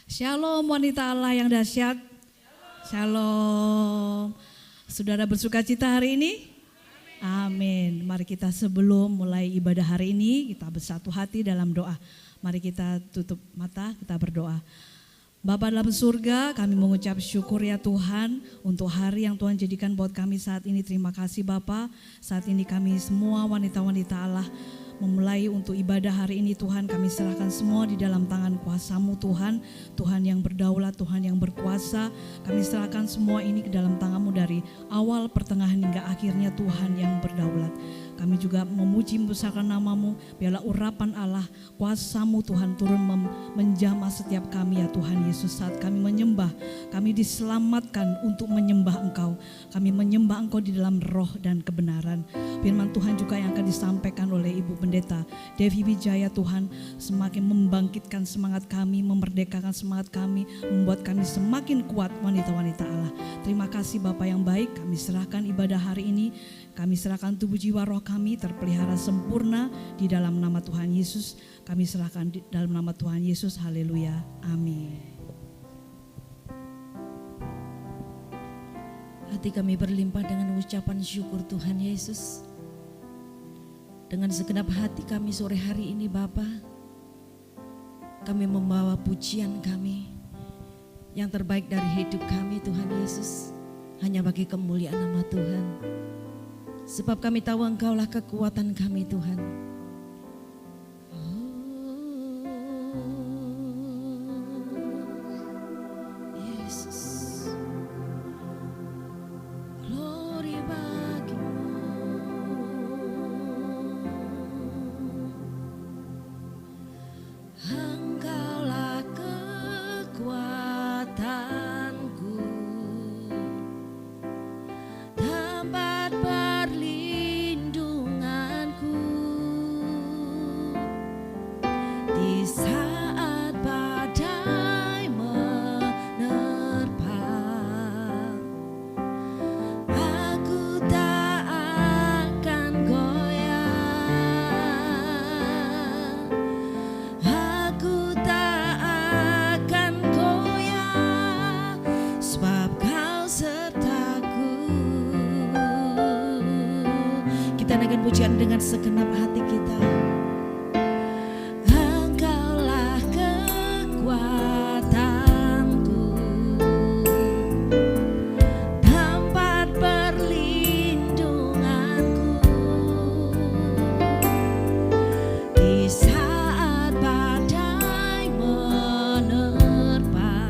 Shalom wanita Allah yang dahsyat. Shalom. Saudara bersuka cita hari ini? Amin. Mari kita sebelum mulai ibadah hari ini kita bersatu hati dalam doa. Mari kita tutup mata, kita berdoa. Bapa dalam surga, kami mengucap syukur ya Tuhan untuk hari yang Tuhan jadikan buat kami saat ini. Terima kasih Bapa. Saat ini kami semua wanita-wanita Allah memulai untuk ibadah hari ini Tuhan, kami serahkan semua di dalam tangan kuasa-Mu Tuhan. Tuhan yang berdaulat, Tuhan yang berkuasa, kami serahkan semua ini ke dalam tangan-Mu dari awal, pertengahan hingga akhirnya Tuhan yang berdaulat. Kami juga memuji membesarkan nama-Mu, biarlah urapan Allah, kuasa-Mu Tuhan turun menjamah setiap kami ya Tuhan Yesus. Saat kami menyembah, kami diselamatkan untuk menyembah Engkau. Kami menyembah Engkau di dalam roh dan kebenaran. Firman Tuhan juga yang akan disampaikan oleh Ibu Pendeta Devi Wijaya Tuhan, semakin membangkitkan semangat kami, memerdekakan semangat kami, membuat kami semakin kuat wanita-wanita Allah. Terima kasih Bapa yang baik, kami serahkan ibadah hari ini. Kami serahkan tubuh jiwa roh kami terpelihara sempurna di dalam nama Tuhan Yesus. Kami serahkan di dalam nama Tuhan Yesus. Haleluya. Amin. Hati kami berlimpah dengan ucapan syukur Tuhan Yesus. Dengan segenap hati kami sore hari ini Bapa, kami membawa pujian kami yang terbaik dari hidup kami Tuhan Yesus, hanya bagi kemuliaan nama Tuhan. Sebab kami tahu Engkaulah kekuatan kami Tuhan. Yesus, glory bagimu. Engkaulah kekuatanku, tempat perlindunganku di saat badai menerpa. Aku tak akan goyah, aku tak akan goyah, sebab Kau sertaku. Kita naikkan pujian dengan segenap hati kita. Engkaulah kekuatanku, tempat perlindunganku di saat badai menerpa.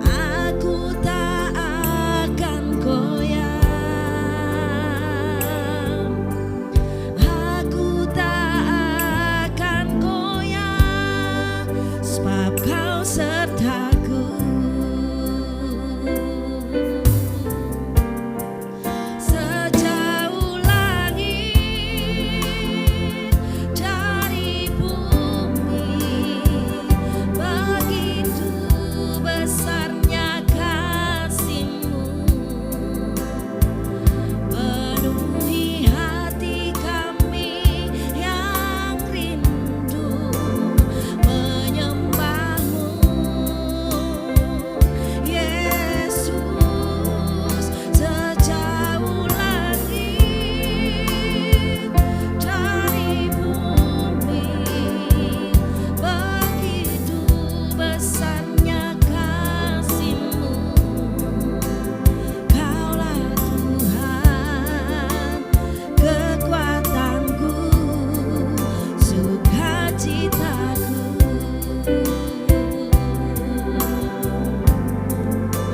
Aku tak akan goyah, aku tak akan goyah, sebab Kau sertaku. Sejauh langit dari bumi, begitu besarnya kasih-Mu, penuhi hati kami yang rindu menyembah-Mu. Yesus, sejauh langit dari bumi, begitu besarnya kasih-Mu. Kaulah Tuhan, kekuatanku, sukacitaku.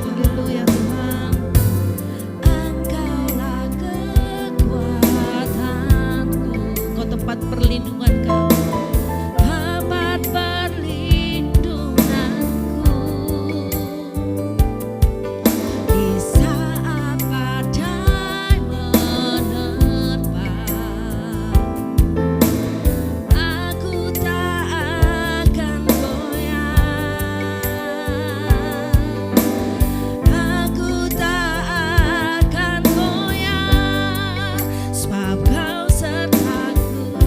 Haleluya Tuhan. Engkaulah kekuatanku, Kau tempat perlindungan kami, tempat perlindunganku di saat badai menerpa. Aku tak akan goyah, aku tak akan goyah, sebab Kau sertaku.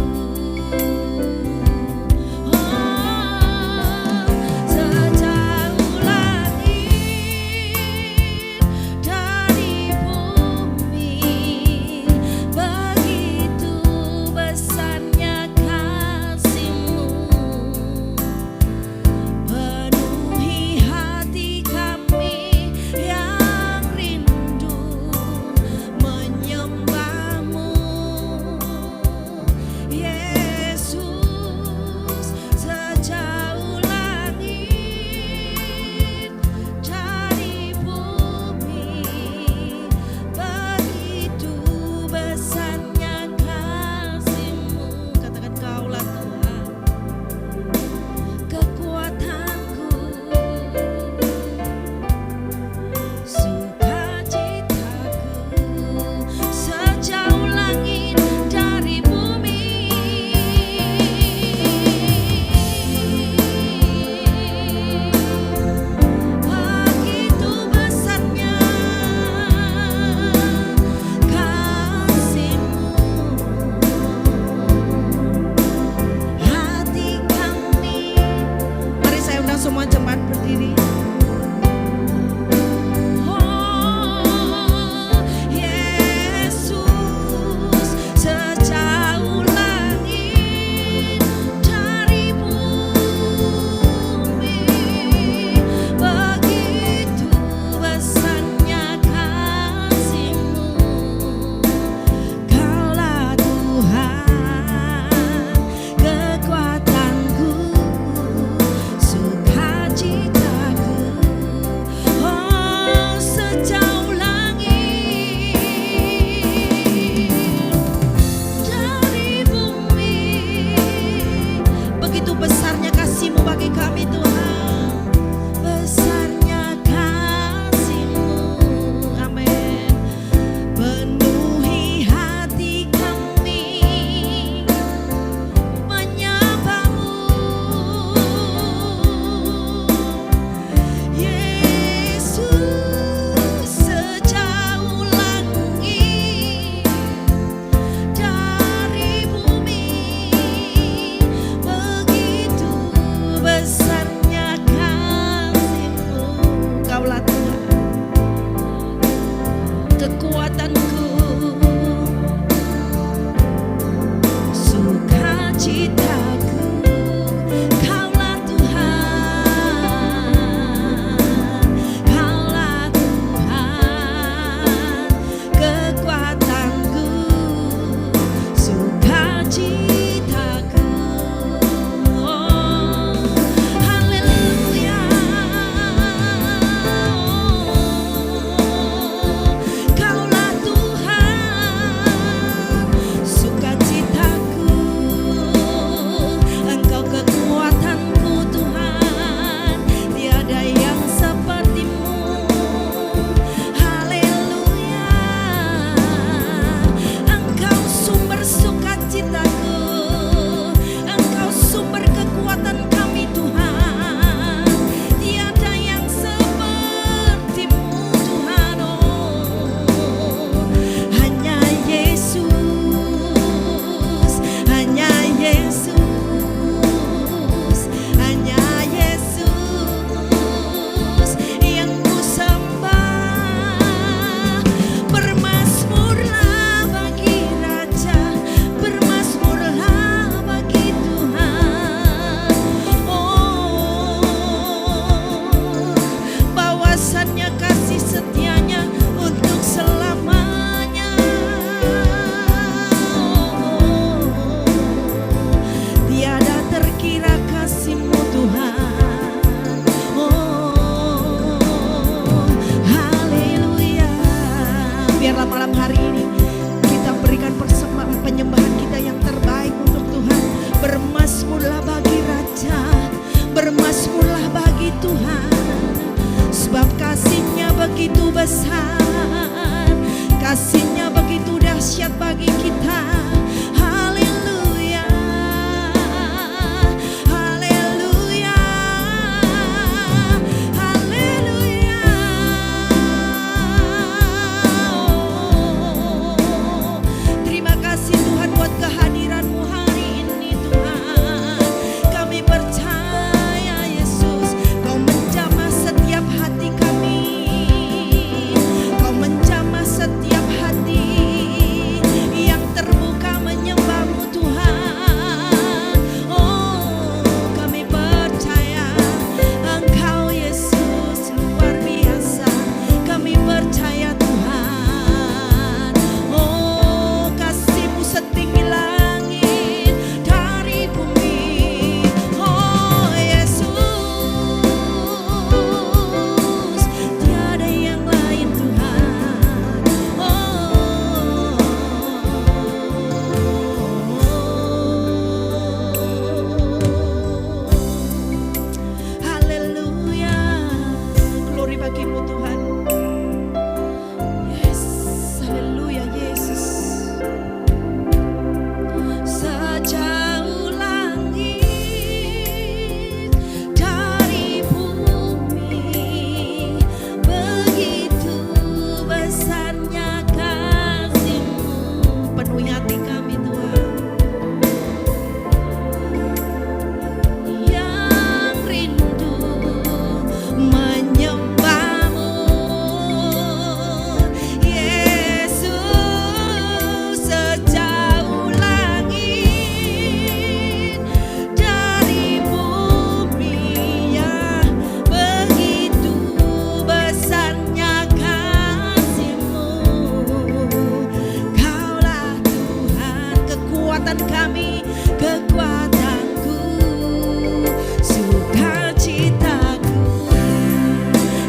besar, kasih-Nya begitu dahsyat bagi kita. Haleluya, haleluya, haleluya. Terima kasih Tuhan buat kehadiran-Mu hari ini Tuhan. Kami percaya Yesus, Kau menjamah setiap hati kami. Kau menjamah setiap hati yang terbuka menyembah-Mu Tuhan. Oh, kami percaya Engkau Yesus luar biasa. Kami percaya Tuhan. Oh, kasih-Mu setinggi langit dari bumi. Oh Yesus, tiada yang lain Tuhan. Haleluya, glory bagi-Mu Tuhan. Yes, haleluya Yesus. Sejauh langit dari bumi, begitu besarnya kasih-Mu. Penuhi hati kami Tuhan, yang rindu menyembah-Mu. Yesus, sejauh langit dari bumi, ya begitu besarnya kasih-Mu. Kaulah Tuhan, kekuatan kami, kekuatanku, sukacitaku.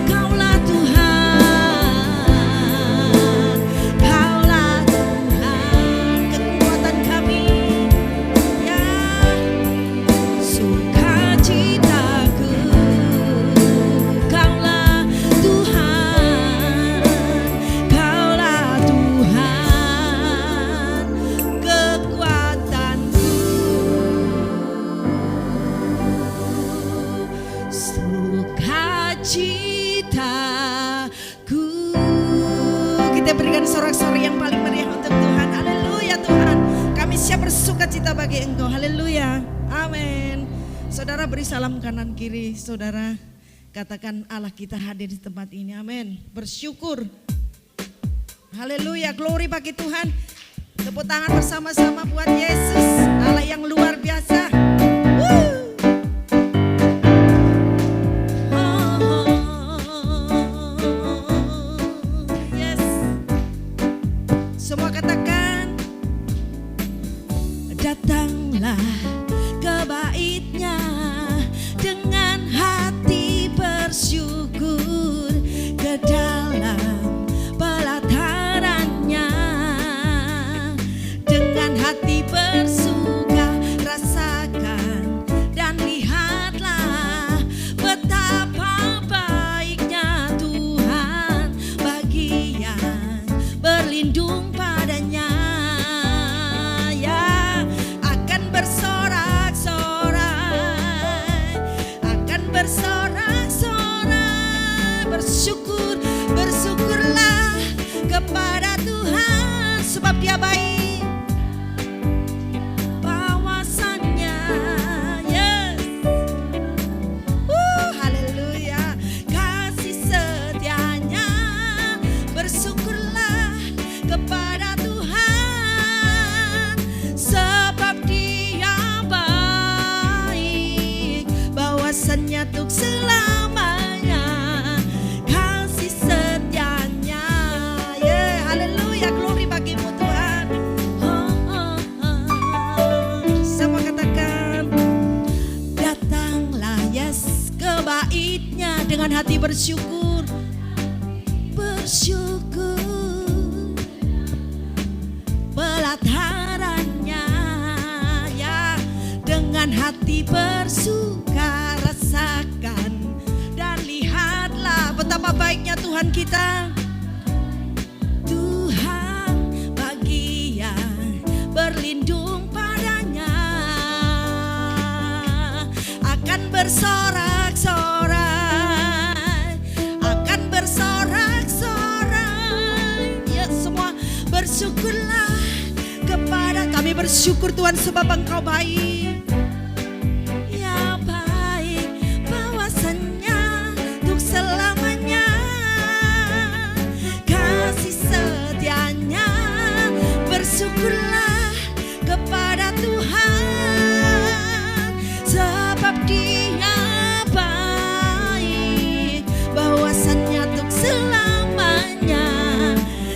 Kaulah Tuhan, Kaulah Tuhan, kekuatan kami, ya sukacitaku. Kaulah Tuhan, Kaulah Tuhan, kekuatanku, sukacitaku. Kita berikan sorak-sorai yang paling meriah untuk Tuhan. Haleluya Tuhan, kami siap bersukacita bagi Engkau. Haleluya, amin. Saudara beri salam kanan kiri saudara. Katakan Allah kita hadir di tempat ini, amin. Bersyukur. Haleluya, glory bagi Tuhan. Tepuk tangan bersama-sama buat Yesus, Allah yang luar biasa. Woo! Yes. Semua katakan, datanglah ke bait-Nya dengan hati bersyukur, ke dalam pelataran-Nya dengan hati bersuka. Rasakan dan lihatlah betapa baiknya Tuhan bagi yang berlindung padanya. Ya, akan bersorak-sorai, akan bersorak-sorai, bersyukur, bersyukurlah kepada Tuhan sebab Dia baik. Bawasannya, yes. Haleluya, kasih setianya. Bersyukurlah kepada Tuhan sebab Dia baik. Bawasannya untuk selamanya, kasih setianya. Yeah, haleluya, glory bagi-Mu Tuhan. Sama katakan, datanglah yes ke bait-Nya dengan hati bersyukur. Bersyukur, pelataran-Nya, ya dengan hati bersuka. Rasakan dan lihatlah betapa baiknya Tuhan kita. berlindung padanya, akan bersorak-sorai, akan bersorak-sorai. Ya semua bersyukurlah kepada kami, bersyukur Tuhan sebab Engkau baik. Ya baik, bahwasannya untuk selamanya kasih setianya. Bersyukurlah kepada Tuhan sebab Dia baik, bahwasannya untuk selamanya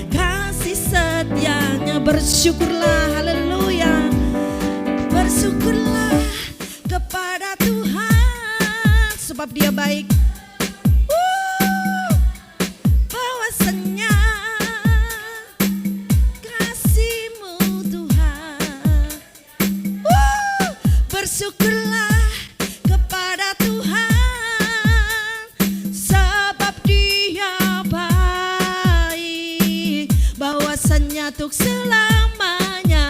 kasih setianya. Bersyukurlah, haleluya. Bersyukurlah kepada Tuhan sebab Dia baik. Bahwasannya kasih-Mu Tuhan. Bersyukurlah kepada Tuhan sebab Dia baik, bahwasannya untuk selamanya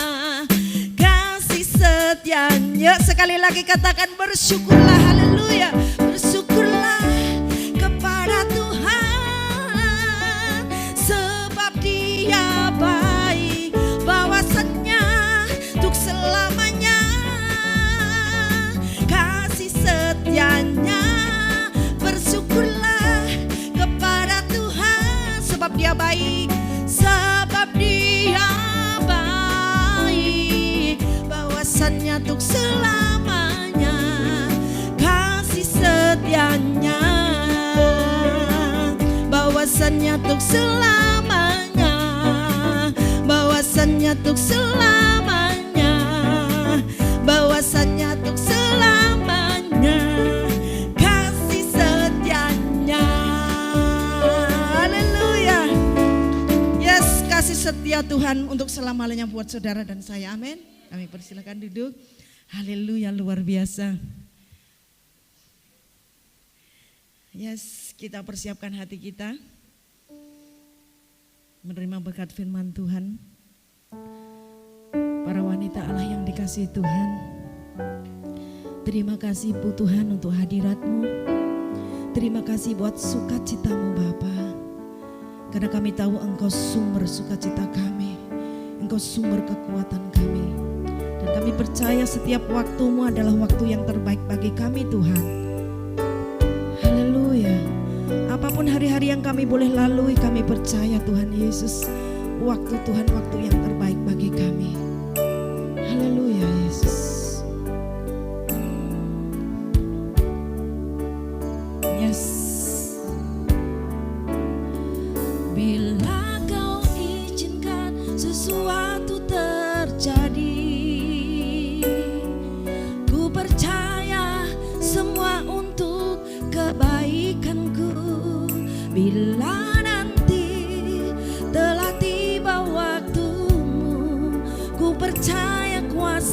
kasih setianya. Sekali lagi katakan bersyukurlah, haleluya. Bersyukurlah kepada Tuhan sebab Dia baik, bahwasannya untuk selamanya kasih setianya. Bersyukurlah kepada Tuhan sebab Dia baik, sebab Dia baik, bahwasannya untuk selamanya kasih setianya, bahwasannya untuk selamanya, bahwasannya untuk selamanya, bahwasannya untuk selamanya kasih setianya. Haleluya. Yes, kasih setia Tuhan untuk selama-lamanya buat saudara dan saya. Amin. Kami persilakan duduk. Haleluya, luar biasa. Yes, kita persiapkan hati kita menerima berkat firman Tuhan. Para wanita Allah yang dikasihi Tuhan, terima kasih Bu Tuhan untuk hadirat-Mu. Terima kasih buat sukacita-Mu Bapa, karena kami tahu Engkau sumber sukacita kami, Engkau sumber kekuatan kami. Dan kami percaya setiap waktu-Mu adalah waktu yang terbaik bagi kami Tuhan. Haleluya. Apapun hari-hari yang kami boleh lalui, kami percaya Tuhan Yesus, waktu Tuhan waktu yang terbaik bagi kami. Haleluya Yesus. Yes. Bila Kau izinkan sesuatu terjadi, ku percaya semua untuk kebaikanku. Bila nanti telah tiba waktumu, ku percaya kuasa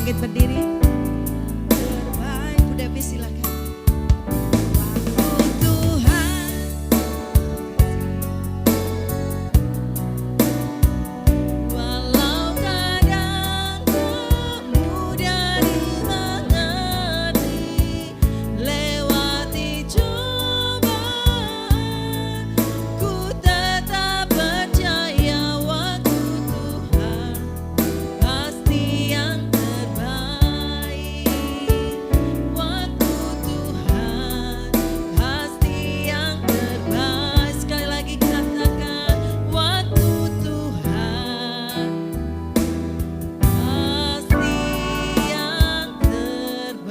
bangkit berdiri. Terbaik, Bu Devi silakan. Waktu Tuhan, walau kadang tak mudah dimengerti, lewati cobaan, ku tetap percaya waktu Tuhan pasti yang terbaik. Waktu Tuhan pasti yang terbaik. Sekali lagi katakan, waktu Tuhan pasti yang terbaik.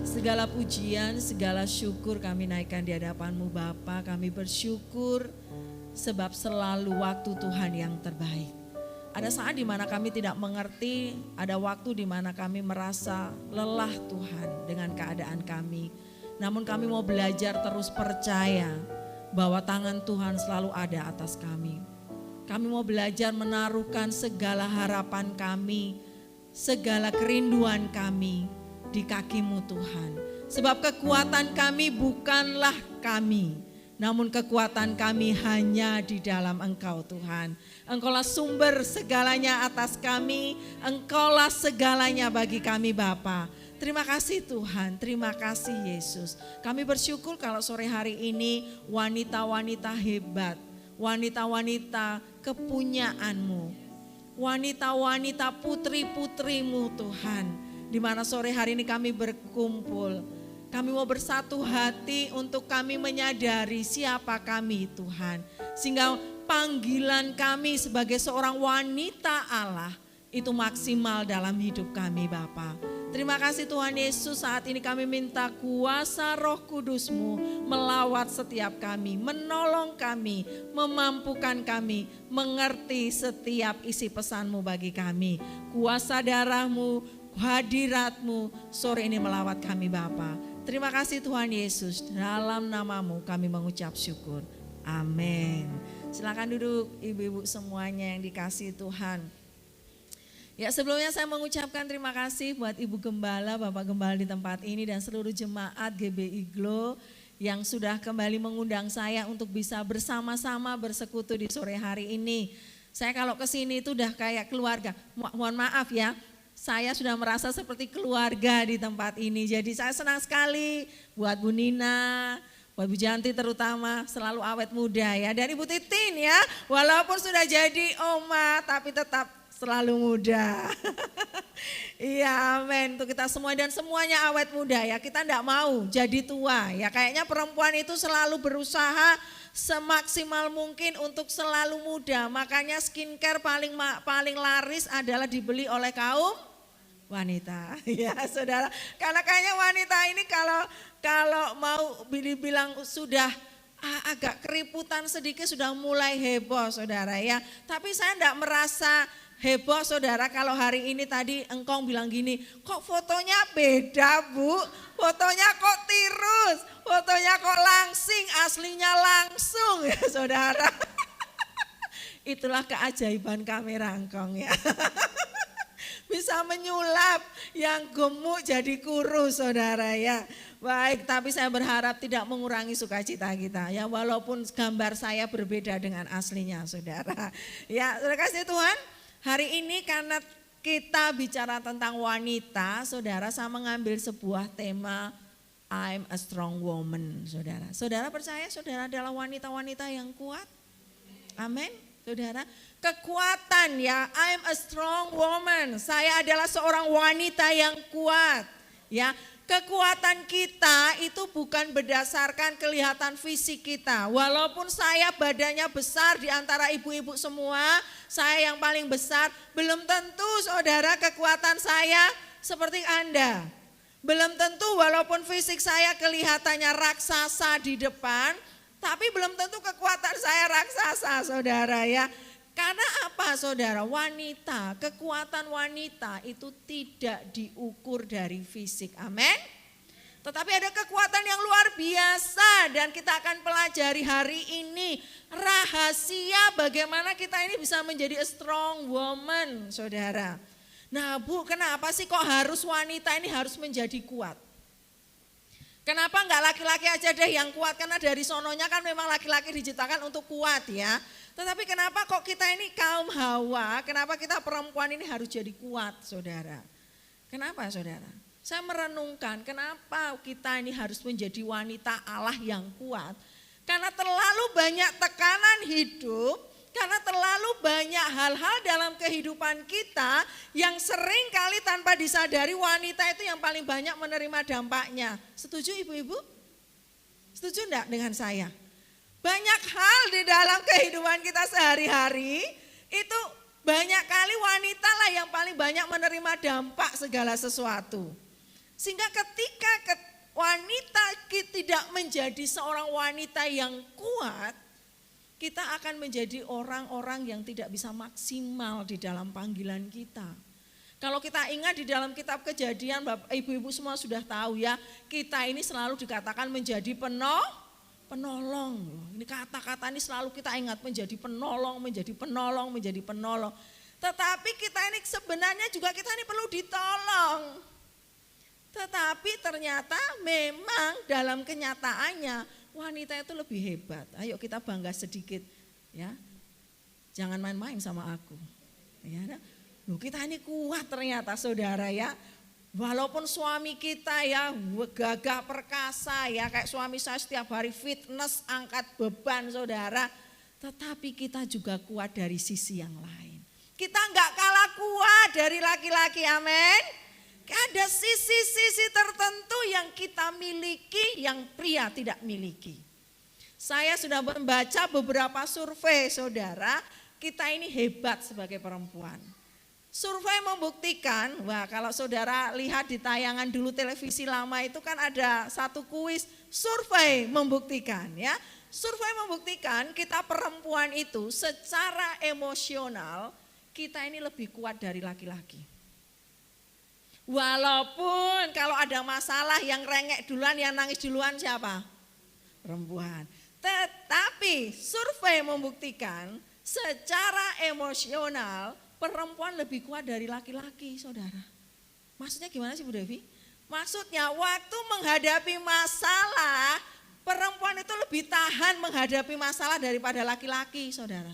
Segala pujian, segala syukur kami naikkan di hadapan-Mu Bapa. Kami bersyukur sebab selalu waktu Tuhan yang terbaik. Ada saat di mana kami tidak mengerti, ada waktu di mana kami merasa lelah Tuhan dengan keadaan kami. Namun kami mau belajar terus percaya bahwa tangan Tuhan selalu ada atas kami. Kami mau belajar menaruhkan segala harapan kami, segala kerinduan kami di kaki-Mu Tuhan. Sebab kekuatan kami bukanlah kami, namun kekuatan kami hanya di dalam Engkau Tuhan. Engkaulah sumber segalanya atas kami, Engkaulah segalanya bagi kami Bapa. Terima kasih Tuhan, terima kasih Yesus. Kami bersyukur kalau sore hari ini wanita-wanita hebat, wanita-wanita kepunyaan-Mu, wanita-wanita putri-putri-Mu Tuhan. Di mana sore hari ini kami berkumpul. Kami mau bersatu hati untuk kami menyadari siapa kami Tuhan. Sehingga panggilan kami sebagai seorang wanita Allah itu maksimal dalam hidup kami Bapa. Terima kasih Tuhan Yesus, saat ini kami minta kuasa Roh Kudus-Mu melawat setiap kami, menolong kami, memampukan kami, mengerti setiap isi pesan-Mu bagi kami. Kuasa darah-Mu, hadirat-Mu sore ini melawat kami Bapa. Terima kasih Tuhan Yesus, dalam nama-Mu kami mengucap syukur. Amin. Silakan duduk ibu-ibu semuanya yang dikasihi Tuhan. Ya, sebelumnya saya mengucapkan terima kasih buat Ibu Gembala, Bapak Gembala di tempat ini dan seluruh jemaat GBI Glo yang sudah kembali mengundang saya untuk bisa bersama-sama bersekutu di sore hari ini. Saya kalau kesini itu udah kayak keluarga, mohon maaf ya. Saya sudah merasa seperti keluarga di tempat ini. Jadi saya senang sekali buat Bu Nina, buat Bu Janti terutama selalu awet muda ya. Dan Ibu Titin ya, walaupun sudah jadi oma tapi tetap selalu muda. Iya amin, untuk kita semua dan semuanya awet muda ya. Kita enggak mau jadi tua ya. Kayaknya perempuan itu selalu berusaha semaksimal mungkin untuk selalu muda. Makanya skincare paling laris adalah dibeli oleh kaum wanita. Ya saudara, karena kayaknya wanita ini kalau mau dibilang sudah agak keriputan sedikit sudah mulai heboh saudara ya. Tapi saya enggak merasa heboh saudara kalau hari ini tadi engkong bilang gini, kok fotonya beda Bu, fotonya kok tirus, fotonya kok langsing, aslinya langsung ya saudara. Itulah keajaiban kamera engkong ya. Bisa menyulap yang gemuk jadi kurus saudara ya. Baik, tapi saya berharap tidak mengurangi sukacita kita ya, walaupun gambar saya berbeda dengan aslinya saudara. Ya, terima kasih Tuhan. Hari ini karena kita bicara tentang wanita, saudara, saya mengambil sebuah tema I'm a strong woman, saudara. Saudara percaya saudara adalah wanita-wanita yang kuat? Amin, saudara. Kekuatan ya, I'm a strong woman. Saya adalah seorang wanita yang kuat. Ya, kekuatan kita itu bukan berdasarkan kelihatan fisik kita. Walaupun saya badannya besar di antara ibu-ibu semua, saya yang paling besar, belum tentu saudara kekuatan saya seperti Anda. Belum tentu walaupun fisik saya kelihatannya raksasa di depan, tapi belum tentu kekuatan saya raksasa saudara ya. Karena apa saudara? Wanita, kekuatan wanita itu tidak diukur dari fisik. Amin. Tetapi ada kekuatan yang luar biasa dan kita akan pelajari hari ini rahasia bagaimana kita ini bisa menjadi a strong woman, saudara. Nah Bu, kenapa sih kok harus wanita ini harus menjadi kuat? Kenapa enggak laki-laki aja deh yang kuat? Karena dari sononya kan memang laki-laki diciptakan untuk kuat ya. Tetapi kenapa kok kita ini kaum Hawa, kenapa kita perempuan ini harus jadi kuat, saudara? Kenapa, saudara? Saya merenungkan kenapa kita ini harus menjadi wanita Allah yang kuat. Karena terlalu banyak tekanan hidup, karena terlalu banyak hal-hal dalam kehidupan kita yang sering kali tanpa disadari wanita itu yang paling banyak menerima dampaknya. Setuju ibu-ibu? Setuju enggak dengan saya? Banyak hal di dalam kehidupan kita sehari-hari itu banyak kali wanita lah yang paling banyak menerima dampak segala sesuatu. Sehingga ketika wanita tidak menjadi seorang wanita yang kuat, kita akan menjadi orang-orang yang tidak bisa maksimal di dalam panggilan kita. Kalau kita ingat di dalam kitab Kejadian, Bapak, ibu-ibu semua sudah tahu ya, kita ini selalu dikatakan menjadi penolong. Ini kata-kata ini selalu kita ingat, menjadi penolong, menjadi penolong, menjadi penolong. Tetapi kita ini sebenarnya juga kita ini perlu ditolong. Tetapi ternyata memang dalam kenyataannya wanita itu lebih hebat. Ayo kita bangga sedikit ya. Jangan main-main sama aku. Ya, loh, kita ini kuat ternyata saudara ya. Walaupun suami kita ya gagah perkasa ya, kayak suami saya setiap hari fitness angkat beban saudara. Tetapi kita juga kuat dari sisi yang lain. Kita enggak kalah kuat dari laki-laki, amin. Ada sisi-sisi tertentu yang kita miliki yang pria tidak miliki. Saya sudah membaca beberapa survei saudara, kita ini hebat sebagai perempuan. Survei membuktikan, wah kalau saudara lihat di tayangan dulu televisi lama itu kan ada satu kuis, survei membuktikan ya. Survei membuktikan kita perempuan itu secara emosional kita ini lebih kuat dari laki-laki. Walaupun kalau ada masalah yang rengek duluan, yang nangis duluan siapa? Perempuan. Tetapi survei membuktikan secara emosional perempuan lebih kuat dari laki-laki, saudara. Maksudnya gimana sih Bu Devi? Maksudnya waktu menghadapi masalah, perempuan itu lebih tahan menghadapi masalah daripada laki-laki, saudara.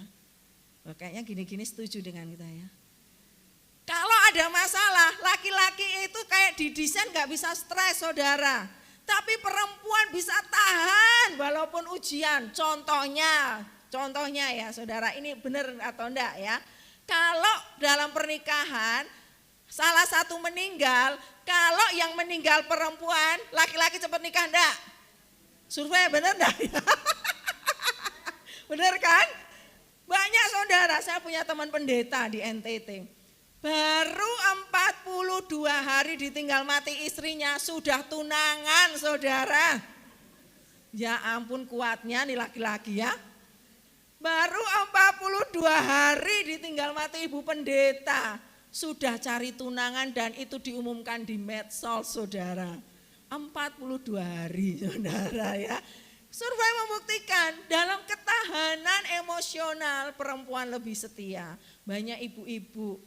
Oh, kayaknya gini-gini setuju dengan kita ya. Kalau ada masalah, laki-laki itu kayak didesain gak bisa stres saudara. Tapi perempuan bisa tahan walaupun ujian. Contohnya ya saudara, ini benar atau enggak ya. Kalau dalam pernikahan, salah satu meninggal, kalau yang meninggal perempuan, laki-laki cepat nikah enggak? Survei benar enggak? Benar kan? Banyak saudara, saya punya teman pendeta di NTT. Baru 42 hari ditinggal mati istrinya sudah tunangan saudara. Ya ampun kuatnya nih laki-laki ya. Baru 42 hari ditinggal mati ibu pendeta. Sudah cari tunangan dan itu diumumkan di medsos saudara. 42 hari saudara ya. Survei membuktikan dalam ketahanan emosional perempuan lebih setia. Banyak ibu-ibu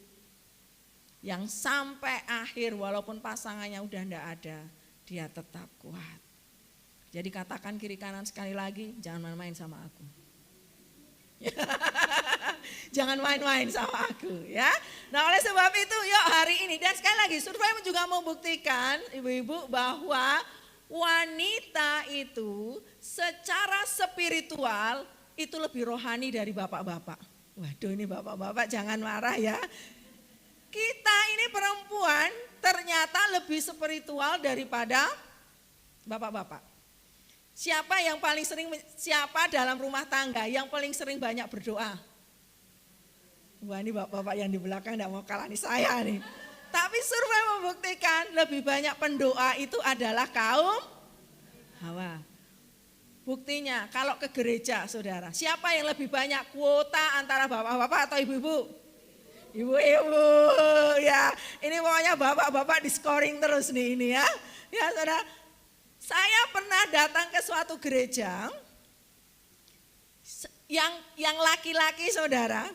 yang sampai akhir walaupun pasangannya udah enggak ada, dia tetap kuat. Jadi katakan kiri kanan sekali lagi, jangan main-main sama aku. Jangan main-main sama aku ya. Nah oleh sebab itu yuk hari ini, dan sekali lagi survei juga membuktikan ibu-ibu bahwa wanita itu secara spiritual itu lebih rohani dari bapak-bapak. Waduh ini bapak-bapak jangan marah ya. Kita ini perempuan ternyata lebih spiritual daripada bapak-bapak. Siapa dalam rumah tangga yang paling sering banyak berdoa? Wah ini bapak-bapak yang di belakang tidak mau kalah nih saya nih. Tapi survei membuktikan lebih banyak pendoa itu adalah kaum Hawa. Buktinya kalau ke gereja saudara, siapa yang lebih banyak kuota antara bapak-bapak atau ibu-ibu? Ibu-ibu ya, ini pokoknya bapak-bapak di scoring terus nih ini ya. Ya saudara, Saya pernah datang ke suatu gereja yang laki-laki saudara,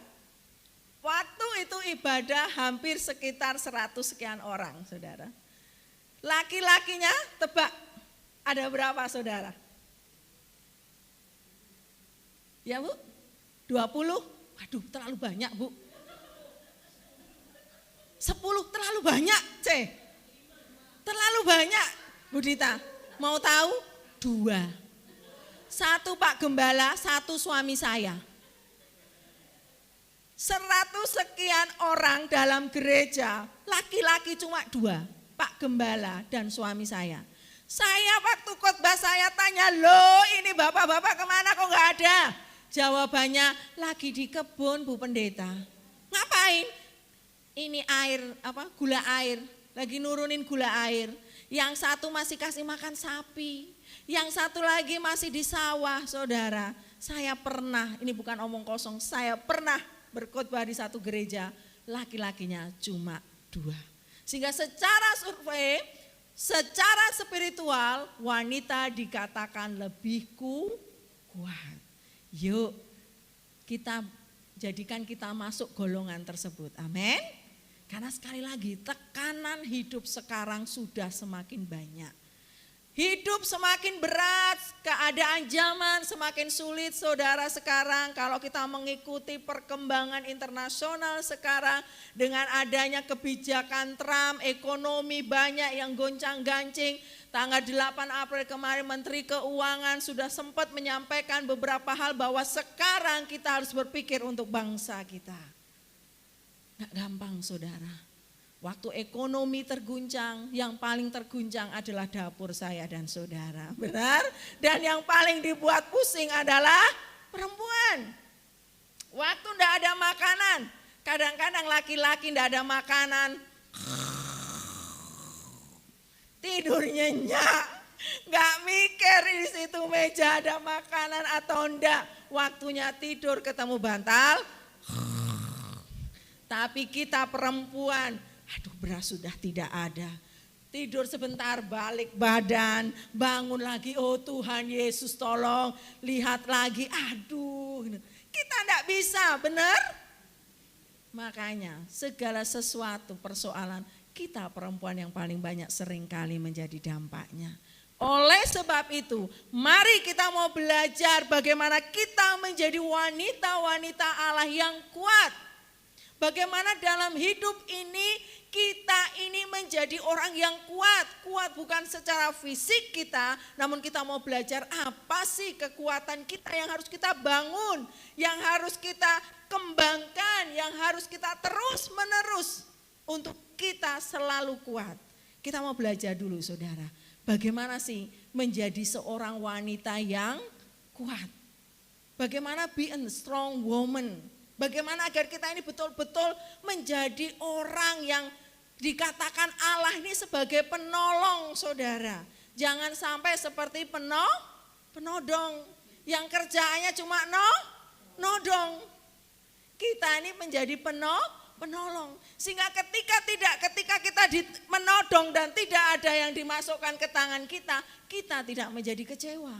waktu itu ibadah hampir sekitar 100 sekian orang saudara. Laki-lakinya tebak ada berapa saudara? Ya Bu? 20? Waduh terlalu banyak Bu. 10 terlalu banyak C. Terlalu banyak Bu Dita. Mau tahu? 2. 1 Pak Gembala, 1 suami saya. 100 sekian orang dalam gereja, laki-laki cuma 2, Pak Gembala dan suami saya. Saya waktu khotbah saya tanya, loh ini bapak-bapak kemana kok gak ada? Jawabannya, lagi di kebun Bu Pendeta. Ngapain? Ini air, gula air, lagi nurunin gula air. Yang satu masih kasih makan sapi, yang satu lagi masih di sawah saudara. Saya pernah, ini bukan omong kosong, saya pernah berkhotbah di satu gereja, laki-lakinya cuma 2. Sehingga secara survei, secara spiritual, wanita dikatakan lebih kuat. Yuk, kita jadikan kita masuk golongan tersebut, amin. Karena sekali lagi tekanan hidup sekarang sudah semakin banyak. Hidup semakin berat, keadaan zaman semakin sulit saudara sekarang. Kalau kita mengikuti perkembangan internasional sekarang dengan adanya kebijakan Trump, ekonomi banyak yang goncang-gancing. Tanggal 8 April kemarin Menteri Keuangan sudah sempat menyampaikan beberapa hal bahwa sekarang kita harus berpikir untuk bangsa kita. Gak gampang saudara. Waktu ekonomi terguncang, yang paling terguncang adalah dapur saya dan saudara. Benar? Dan yang paling dibuat pusing adalah perempuan. Waktu tidak ada makanan, kadang-kadang laki-laki tidak ada makanan, tidur nyenyak. Gak mikir di situ meja ada makanan atau enggak. Waktunya tidur ketemu bantal. Tapi kita perempuan, aduh beras sudah tidak ada. Tidur sebentar balik badan, bangun lagi, oh Tuhan Yesus tolong, lihat lagi, aduh. Kita enggak bisa, benar? Makanya segala sesuatu persoalan, kita perempuan yang paling banyak seringkali menjadi dampaknya. Oleh sebab itu, mari kita mau belajar bagaimana kita menjadi wanita-wanita Allah yang kuat. Bagaimana dalam hidup ini kita ini menjadi orang yang kuat. Kuat bukan secara fisik kita, namun kita mau belajar apa sih kekuatan kita yang harus kita bangun, yang harus kita kembangkan, yang harus kita terus menerus untuk kita selalu kuat. Kita mau belajar dulu saudara, bagaimana sih menjadi seorang wanita yang kuat. Bagaimana be a strong woman. Bagaimana agar kita ini betul-betul menjadi orang yang dikatakan Allah ini sebagai penolong saudara. Jangan sampai seperti penodong yang kerjaannya cuma nodong. Kita ini menjadi penolong. Sehingga ketika kita menodong dan tidak ada yang dimasukkan ke tangan kita, kita tidak menjadi kecewa.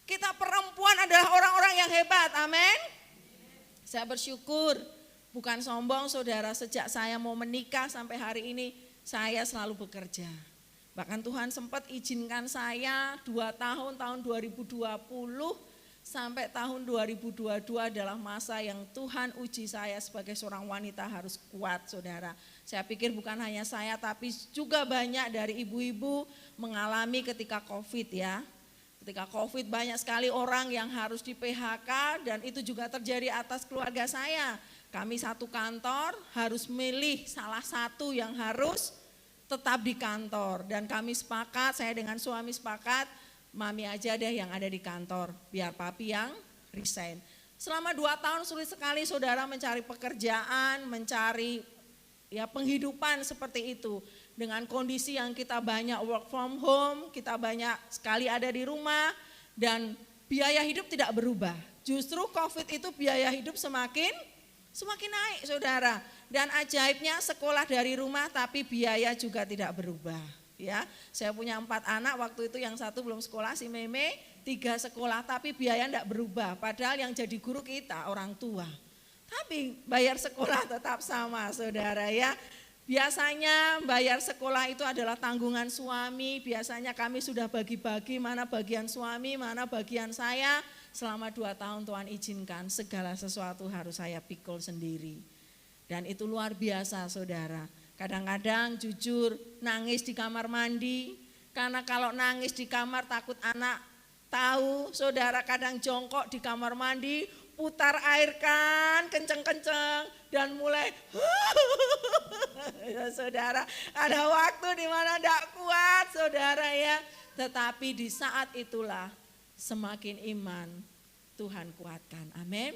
Kita perempuan adalah orang-orang yang hebat, amin. Saya bersyukur, bukan sombong saudara, sejak saya mau menikah sampai hari ini saya selalu bekerja. Bahkan Tuhan sempat izinkan saya 2 tahun 2020 sampai tahun 2022 adalah masa yang Tuhan uji saya sebagai seorang wanita harus kuat saudara. Saya pikir bukan hanya saya tapi juga banyak dari ibu-ibu mengalami ketika COVID ya. Ketika COVID banyak sekali orang yang harus di PHK dan itu juga terjadi atas keluarga saya. Kami satu kantor harus milih salah satu yang harus tetap di kantor. Dan kami sepakat, saya dengan suami sepakat, mami aja deh yang ada di kantor, biar papi yang resign. Selama 2 tahun sulit sekali saudara mencari pekerjaan, mencari ya penghidupan seperti itu. Dengan kondisi yang kita banyak work from home, kita banyak sekali ada di rumah dan biaya hidup tidak berubah. Justru COVID itu biaya hidup semakin naik saudara. Dan ajaibnya sekolah dari rumah tapi biaya juga tidak berubah. ya. Saya punya 4 anak, waktu itu yang satu belum sekolah, si Meme, 3 sekolah, tapi biaya enggak berubah. Padahal yang jadi guru kita orang tua. Tapi bayar sekolah tetap sama, saudara ya. Biasanya bayar sekolah itu adalah tanggungan suami, biasanya kami sudah bagi-bagi mana bagian suami, mana bagian saya. Selama 2 tahun Tuhan izinkan segala sesuatu harus saya pikul sendiri. Dan itu luar biasa saudara. Kadang-kadang jujur nangis di kamar mandi, karena kalau nangis di kamar takut anak tahu, saudara kadang jongkok di kamar mandi, putar air kan kenceng-kenceng dan mulai ya saudara, ada waktu di mana tidak kuat saudara ya, tetapi di saat itulah semakin iman Tuhan kuatkan, amin.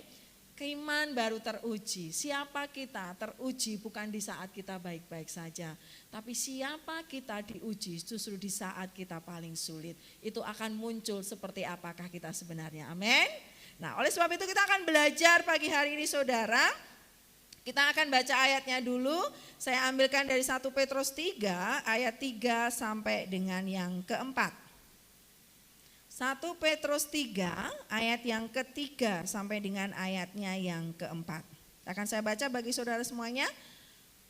Keiman baru teruji. Siapa kita teruji bukan di saat kita baik-baik saja, tapi siapa kita diuji justru di saat kita paling sulit. Itu akan muncul seperti apakah kita sebenarnya, amin. Nah, oleh sebab itu kita akan belajar pagi hari ini saudara. Kita akan baca ayatnya dulu. Saya ambilkan dari 1 Petrus 3 ayat 3 sampai dengan yang keempat. 1 Petrus 3 ayat yang ketiga sampai dengan ayatnya yang keempat. Akan saya baca bagi saudara semuanya.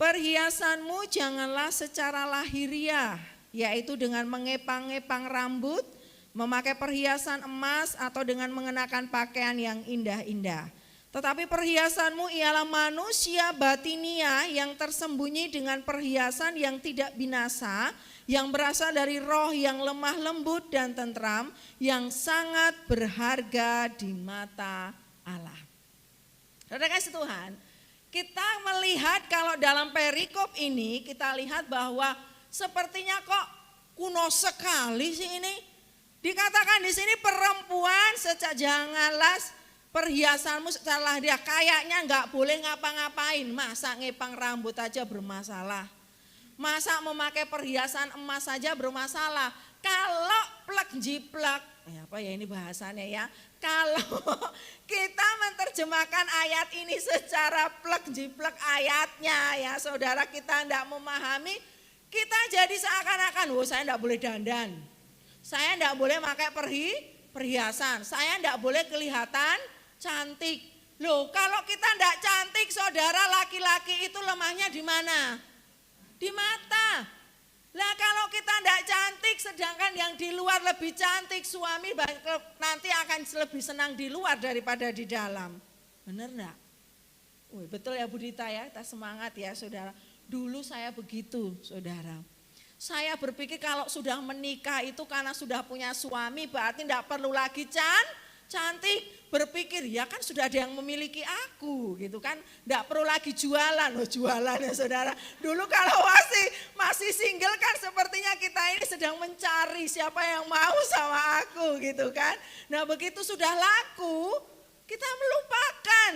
Perhiasanmu janganlah secara lahiriah, yaitu dengan mengepang-ngepang rambut, memakai perhiasan emas atau dengan mengenakan pakaian yang indah-indah. Tetapi perhiasanmu ialah manusia batinia yang tersembunyi dengan perhiasan yang tidak binasa, yang berasal dari roh yang lemah lembut dan tentram, yang sangat berharga di mata Allah. Saudara kasih Tuhan, kita melihat kalau dalam perikop ini kita lihat bahwa sepertinya kok kuno sekali sih ini. Dikatakan di sini perempuan janganlah perhiasanmu setelah dia kayaknya nggak boleh ngapa-ngapain, masa ngepang rambut aja bermasalah. Masa memakai perhiasan emas saja bermasalah. Kalau plek jiplek, apa ya ini bahasanya ya. Kalau kita menerjemahkan ayat ini secara plek jiplek ayatnya ya saudara, kita tidak memahami, kita jadi seakan-akan, saya tidak boleh dandan. Saya tidak boleh pakai perhiasan, saya tidak boleh kelihatan cantik. Loh kalau kita tidak cantik saudara, laki-laki itu lemahnya di mana? Di mata. Lah kalau kita tidak cantik sedangkan yang di luar lebih cantik, suami nanti akan lebih senang di luar daripada di dalam. Benar enggak? Betul ya Budita ya, kita semangat ya saudara. Dulu saya begitu saudara. Saya berpikir kalau sudah menikah itu karena sudah punya suami berarti tidak perlu lagi cantik. Berpikir ya kan sudah ada yang memiliki aku gitu kan, tidak perlu lagi jualan. Jualan ya saudara. Dulu kalau masih single kan sepertinya kita ini sedang mencari siapa yang mau sama aku gitu kan. Nah begitu sudah laku kita melupakan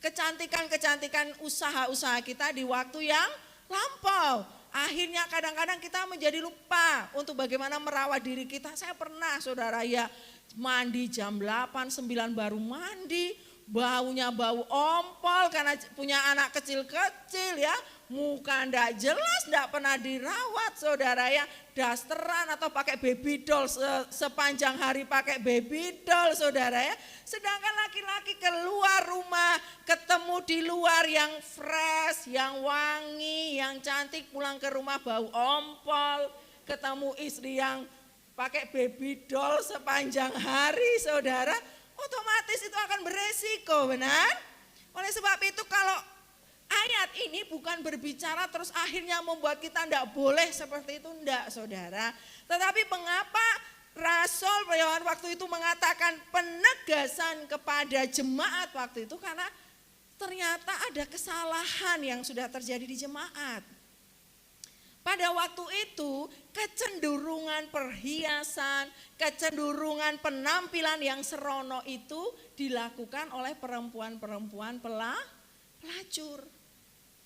kecantikan usaha-usaha kita di waktu yang lampau. Akhirnya kadang-kadang kita menjadi lupa untuk bagaimana merawat diri kita. Saya pernah saudara ya mandi jam 8, 9 baru mandi, baunya bau ompol karena punya anak kecil-kecil ya, muka ndak jelas, ndak pernah dirawat saudara ya, dasteran atau pakai baby doll sepanjang hari pakai baby doll saudara ya. Sedangkan laki-laki keluar rumah ketemu di luar yang fresh, yang wangi, yang cantik, pulang ke rumah bau ompol, ketemu istri yang pakai baby doll sepanjang hari saudara, otomatis itu akan beresiko, benar? Oleh sebab itu kalau ayat ini bukan berbicara terus akhirnya membuat kita tidak boleh seperti itu, enggak saudara. Tetapi mengapa Rasul Yohanes waktu itu mengatakan penegasan kepada jemaat waktu itu, karena ternyata ada kesalahan yang sudah terjadi di jemaat. Pada waktu itu kecenderungan perhiasan, kecenderungan penampilan yang serono itu dilakukan oleh perempuan-perempuan pelacur.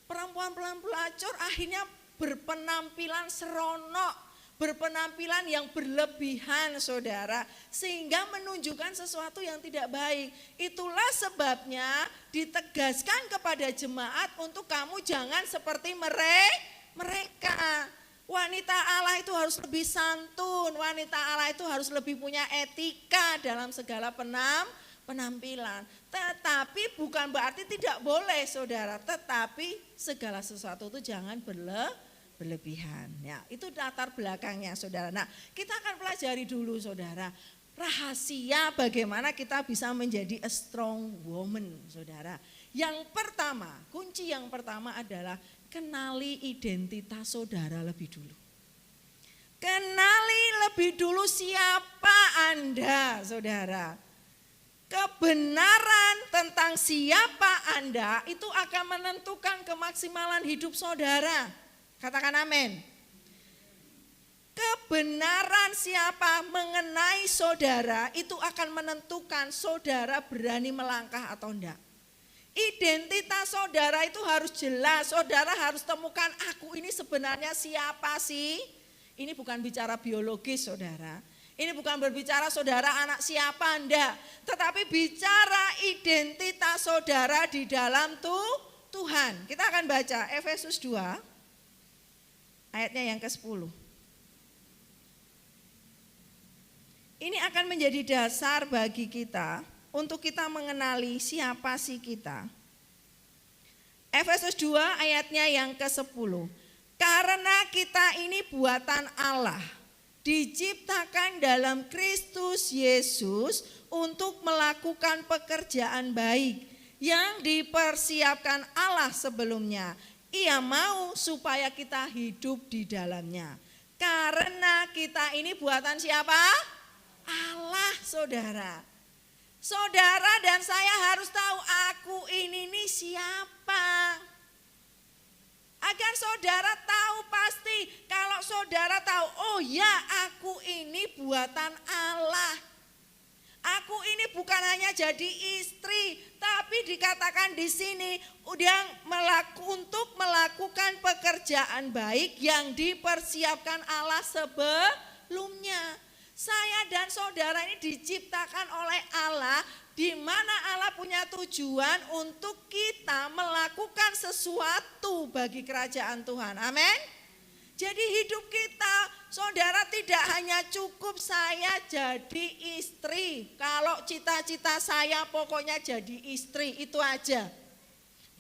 Perempuan-perempuan pelacur akhirnya berpenampilan serono, berpenampilan yang berlebihan saudara, sehingga menunjukkan sesuatu yang tidak baik. Itulah sebabnya ditegaskan kepada jemaat untuk kamu jangan seperti mereka. Wanita Allah itu harus lebih santun, wanita Allah itu harus lebih punya etika dalam segala penampilan. Tetapi bukan berarti tidak boleh saudara, tetapi segala sesuatu itu jangan berlebihan. Ya, itu latar belakangnya saudara. Nah, kita akan pelajari dulu saudara, rahasia bagaimana kita bisa menjadi a strong woman saudara. Yang pertama, kunci yang pertama adalah kenali identitas saudara lebih dulu. Kenali lebih dulu siapa Anda, saudara. Kebenaran tentang siapa Anda itu akan menentukan kemaksimalan hidup saudara. Katakan amin. Kebenaran siapa mengenai saudara itu akan menentukan saudara berani melangkah atau enggak. Identitas saudara itu harus jelas, saudara harus temukan aku ini sebenarnya siapa sih? Ini bukan bicara biologis saudara, ini bukan berbicara saudara anak siapa Anda, tetapi bicara identitas saudara di dalam Tuhan. Kita akan baca Efesus 2 ayatnya yang ke-10. Ini akan menjadi dasar bagi kita untuk kita mengenali siapa sih kita. Efesus 2 ayatnya yang ke-10. Karena kita ini buatan Allah, diciptakan dalam Kristus Yesus untuk melakukan pekerjaan baik yang dipersiapkan Allah sebelumnya. Ia mau supaya kita hidup di dalamnya. Karena kita ini buatan siapa? Allah saudara. Saudara dan saya harus tahu aku ini nih siapa. Agar saudara tahu pasti, kalau saudara tahu, oh ya aku ini buatan Allah. Aku ini bukan hanya jadi istri, tapi dikatakan di sini untuk melakukan pekerjaan baik yang dipersiapkan Allah sebelumnya. Saya dan saudara ini diciptakan oleh Allah, di mana Allah punya tujuan untuk kita melakukan sesuatu bagi kerajaan Tuhan. Amin. Jadi hidup kita, saudara, tidak hanya cukup saya jadi istri. Kalau cita-cita saya pokoknya jadi istri, itu aja.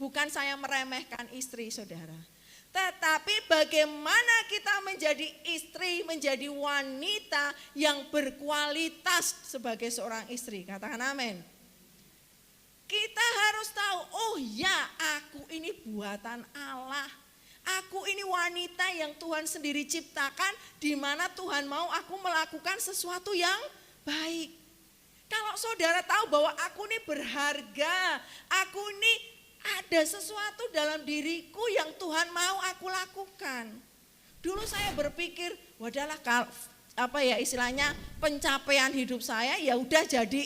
Bukan saya meremehkan istri, saudara. Tetapi bagaimana kita menjadi istri, menjadi wanita yang berkualitas sebagai seorang istri. Katakan amin. Kita harus tahu, oh ya aku ini buatan Allah. Aku ini wanita yang Tuhan sendiri ciptakan, di mana Tuhan mau aku melakukan sesuatu yang baik. Kalau saudara tahu bahwa aku ini berharga, aku ini ada sesuatu dalam diriku yang Tuhan mau aku lakukan. Dulu saya berpikir, wadahlah istilahnya pencapaian hidup saya ya udah jadi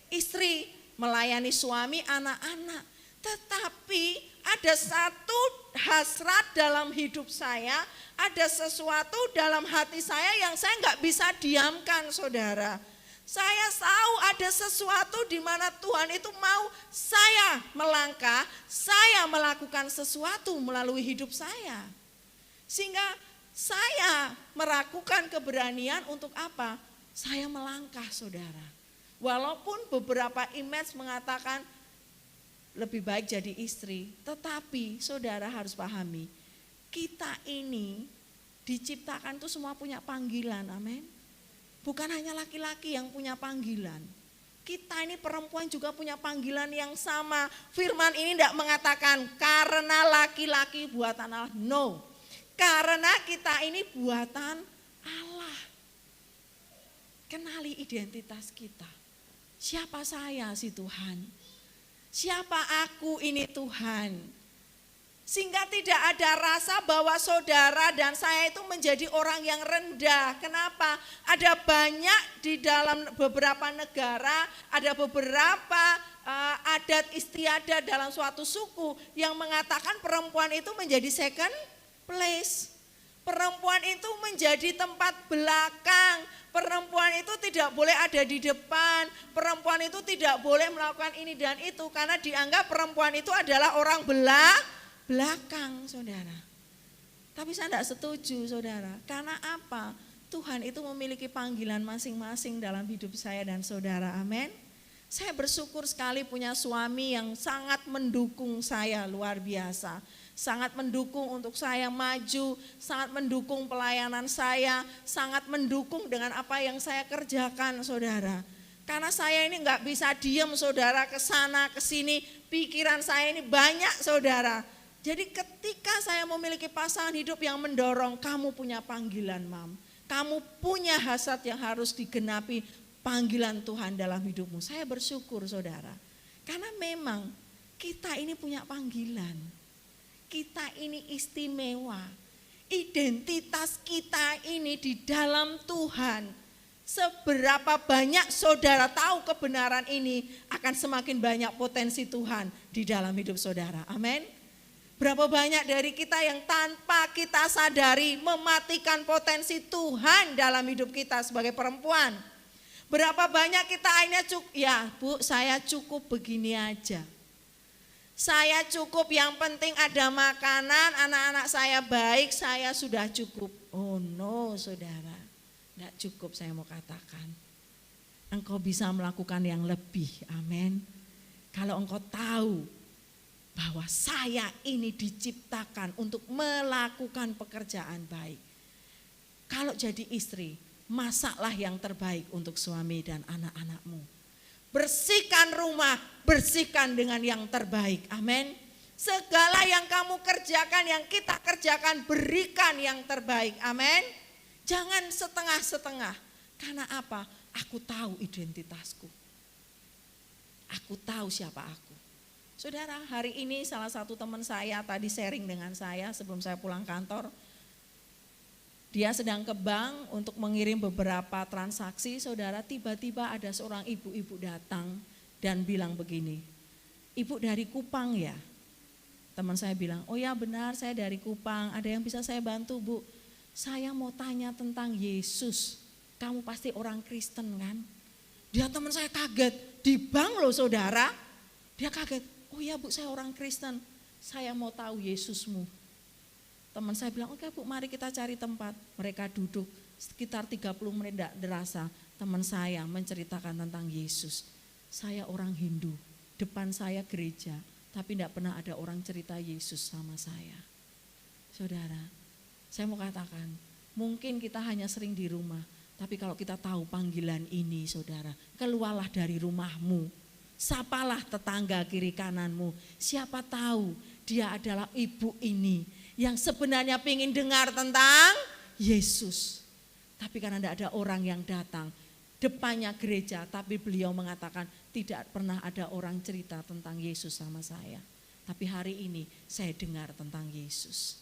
istri, melayani suami, anak-anak. Tetapi ada satu hasrat dalam hidup saya, ada sesuatu dalam hati saya yang saya nggak bisa diamkan, saudara. Saya tahu ada sesuatu di mana Tuhan itu mau saya melangkah, saya melakukan sesuatu melalui hidup saya. Sehingga saya meragukan keberanian untuk apa? Saya melangkah, saudara. Walaupun beberapa image mengatakan lebih baik jadi istri, tetapi saudara harus pahami, kita ini diciptakan itu semua punya panggilan, amin. Bukan hanya laki-laki yang punya panggilan. Kita ini perempuan juga punya panggilan yang sama. Firman ini tidak mengatakan karena laki-laki buatan Allah. No. Karena kita ini buatan Allah. Kenali identitas kita. Siapa saya si Tuhan? Siapa aku ini Tuhan? Sehingga tidak ada rasa bahwa saudara dan saya itu menjadi orang yang rendah. Kenapa? Ada banyak di dalam beberapa negara, ada beberapa adat istiadat dalam suatu suku yang mengatakan perempuan itu menjadi second place. Perempuan itu menjadi tempat belakang. Perempuan itu tidak boleh ada di depan. Perempuan itu tidak boleh melakukan ini dan itu karena dianggap perempuan itu adalah orang belakang, saudara. Tapi saya tidak setuju saudara. Karena apa? Tuhan itu memiliki panggilan masing-masing dalam hidup saya dan saudara. Amin. Saya bersyukur sekali punya suami yang sangat mendukung saya luar biasa. Sangat mendukung untuk saya maju, sangat mendukung pelayanan saya, sangat mendukung dengan apa yang saya kerjakan saudara. Karena saya ini nggak bisa diem saudara, ke sana ke sini, pikiran saya ini banyak saudara. Jadi ketika saya memiliki pasangan hidup yang mendorong, kamu punya panggilan mam, kamu punya hasrat yang harus digenapi panggilan Tuhan dalam hidupmu. Saya bersyukur saudara, karena memang kita ini punya panggilan, kita ini istimewa, identitas kita ini di dalam Tuhan. Seberapa banyak saudara tahu kebenaran ini, akan semakin banyak potensi Tuhan di dalam hidup saudara. Amin. Berapa banyak dari kita yang tanpa kita sadari mematikan potensi Tuhan dalam hidup kita sebagai perempuan. Berapa banyak kita akhirnya cukup, ya Bu saya cukup begini aja. Saya cukup yang penting ada makanan, anak-anak saya baik, saya sudah cukup. Oh no saudara, tidak cukup saya mau katakan. Engkau bisa melakukan yang lebih, amin. Kalau engkau tahu bahwa saya ini diciptakan untuk melakukan pekerjaan baik. Kalau jadi istri, masaklah yang terbaik untuk suami dan anak-anakmu. Bersihkan rumah, bersihkan dengan yang terbaik, amin. Segala yang kamu kerjakan, yang kita kerjakan, berikan yang terbaik, amin. Jangan setengah-setengah, karena apa? Aku tahu identitasku. Aku tahu siapa aku. Saudara, hari ini salah satu teman saya tadi sharing dengan saya sebelum saya pulang kantor. Dia sedang ke bank untuk mengirim beberapa transaksi, saudara, tiba-tiba ada seorang ibu-ibu datang dan bilang begini, "Ibu dari Kupang ya?" Teman saya bilang, "Oh ya benar, saya dari Kupang, ada yang bisa saya bantu Bu? Saya mau tanya tentang Yesus, kamu pasti orang Kristen kan?" Dia teman saya kaget, di bank loh saudara, dia kaget. "Oh ya Bu, saya orang Kristen, saya mau tahu Yesusmu." Teman saya bilang, "Oke Bu, mari kita cari tempat." Mereka duduk sekitar 30 menit tidak terasa. Teman saya menceritakan tentang Yesus. "Saya orang Hindu, depan saya gereja, tapi tidak pernah ada orang cerita Yesus sama saya." Saudara, saya mau katakan, mungkin kita hanya sering di rumah, tapi kalau kita tahu panggilan ini saudara, keluarlah dari rumahmu. Sapalah tetangga kiri kananmu. Siapa tahu dia adalah ibu ini yang sebenarnya ingin dengar tentang Yesus. Tapi karena tidak ada orang yang datang, depannya gereja, tapi beliau mengatakan tidak pernah ada orang cerita tentang Yesus sama saya. Tapi hari ini saya dengar tentang Yesus.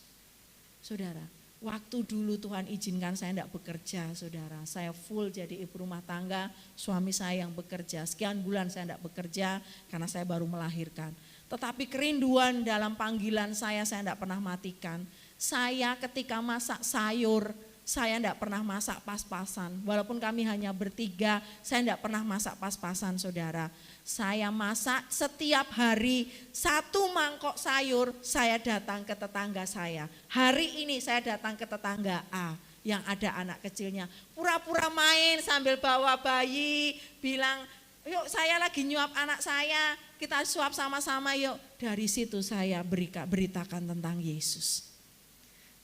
Saudara, waktu dulu Tuhan izinkan saya tidak bekerja saudara. Saya full jadi ibu rumah tangga, suami saya yang bekerja. Sekian bulan saya tidak bekerja karena saya baru melahirkan. Tetapi kerinduan dalam panggilan saya tidak pernah matikan. Saya ketika masak sayur, saya tidak pernah masak pas-pasan. Walaupun kami hanya bertiga, saya tidak pernah masak pas-pasan saudara. Saya masak setiap hari 1 mangkok sayur, saya datang ke tetangga saya. Hari ini saya datang ke tetangga A yang ada anak kecilnya. Pura-pura main sambil bawa bayi, bilang, "Yuk saya lagi nyuap anak saya, kita suap sama-sama yuk." Dari situ saya beritakan tentang Yesus.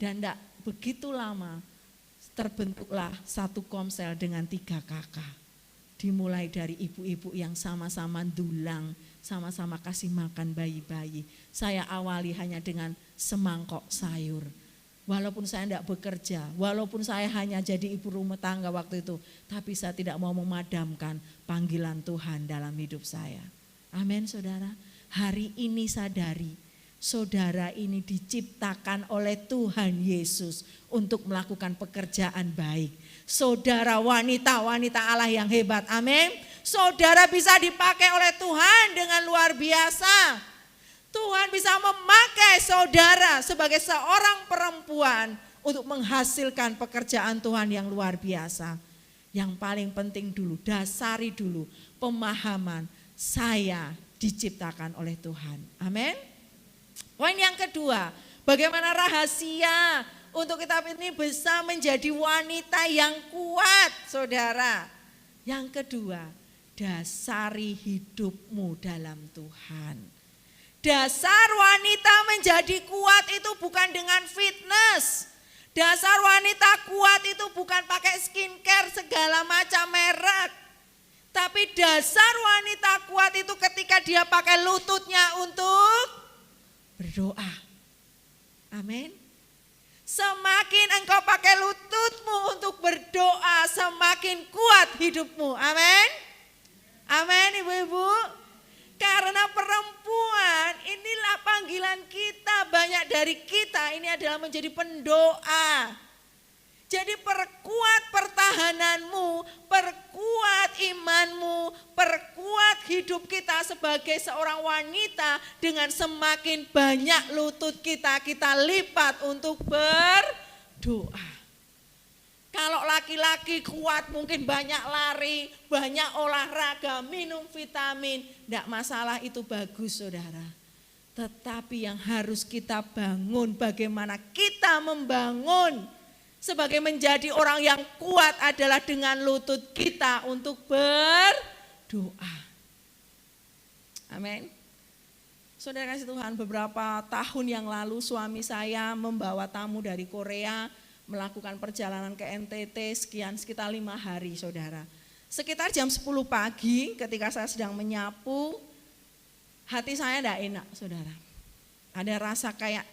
Dan tidak begitu lama terbentuklah satu komsel dengan 3 kakak. Dimulai dari ibu-ibu yang sama-sama dulang, sama-sama kasih makan bayi-bayi. Saya awali hanya dengan semangkok sayur. Walaupun saya tidak bekerja, walaupun saya hanya jadi ibu rumah tangga waktu itu, tapi saya tidak mau memadamkan panggilan Tuhan dalam hidup saya. Amin saudara. Hari ini sadari, saudara ini diciptakan oleh Tuhan Yesus untuk melakukan pekerjaan baik. Saudara wanita-wanita Allah yang hebat, amin. Saudara bisa dipakai oleh Tuhan dengan luar biasa. Tuhan bisa memakai saudara sebagai seorang perempuan untuk menghasilkan pekerjaan Tuhan yang luar biasa. Yang paling penting dulu, dasari dulu pemahaman saya diciptakan oleh Tuhan, amin. Poin yang kedua, bagaimana rahasia untuk kita ini bisa menjadi wanita yang kuat, saudara. Yang kedua, dasari hidupmu dalam Tuhan. Dasar wanita menjadi kuat itu bukan dengan fitness. Dasar wanita kuat itu bukan pakai skincare segala macam merek. Tapi dasar wanita kuat itu ketika dia pakai lututnya untuk berdoa. Amin. Semakin engkau pakai lututmu untuk berdoa, semakin kuat hidupmu. Amin. Amin, ibu-ibu. Karena perempuan, inilah panggilan kita, banyak dari kita ini adalah menjadi pendoa. Jadi perkuat pertahananmu, perkuat imanmu, perkuat hidup kita sebagai seorang wanita dengan semakin banyak lutut kita lipat untuk berdoa. Kalau laki-laki kuat mungkin banyak lari, banyak olahraga, minum vitamin, enggak masalah, itu bagus saudara. Tetapi yang harus kita bangun, bagaimana kita membangun sebagai menjadi orang yang kuat adalah dengan lutut kita untuk berdoa. Amin. Saudara kasih Tuhan, beberapa tahun yang lalu suami saya membawa tamu dari Korea, melakukan perjalanan ke NTT sekitar 5 hari saudara. Sekitar jam 10 pagi ketika saya sedang menyapu, hati saya tidak enak saudara. Ada rasa kayak,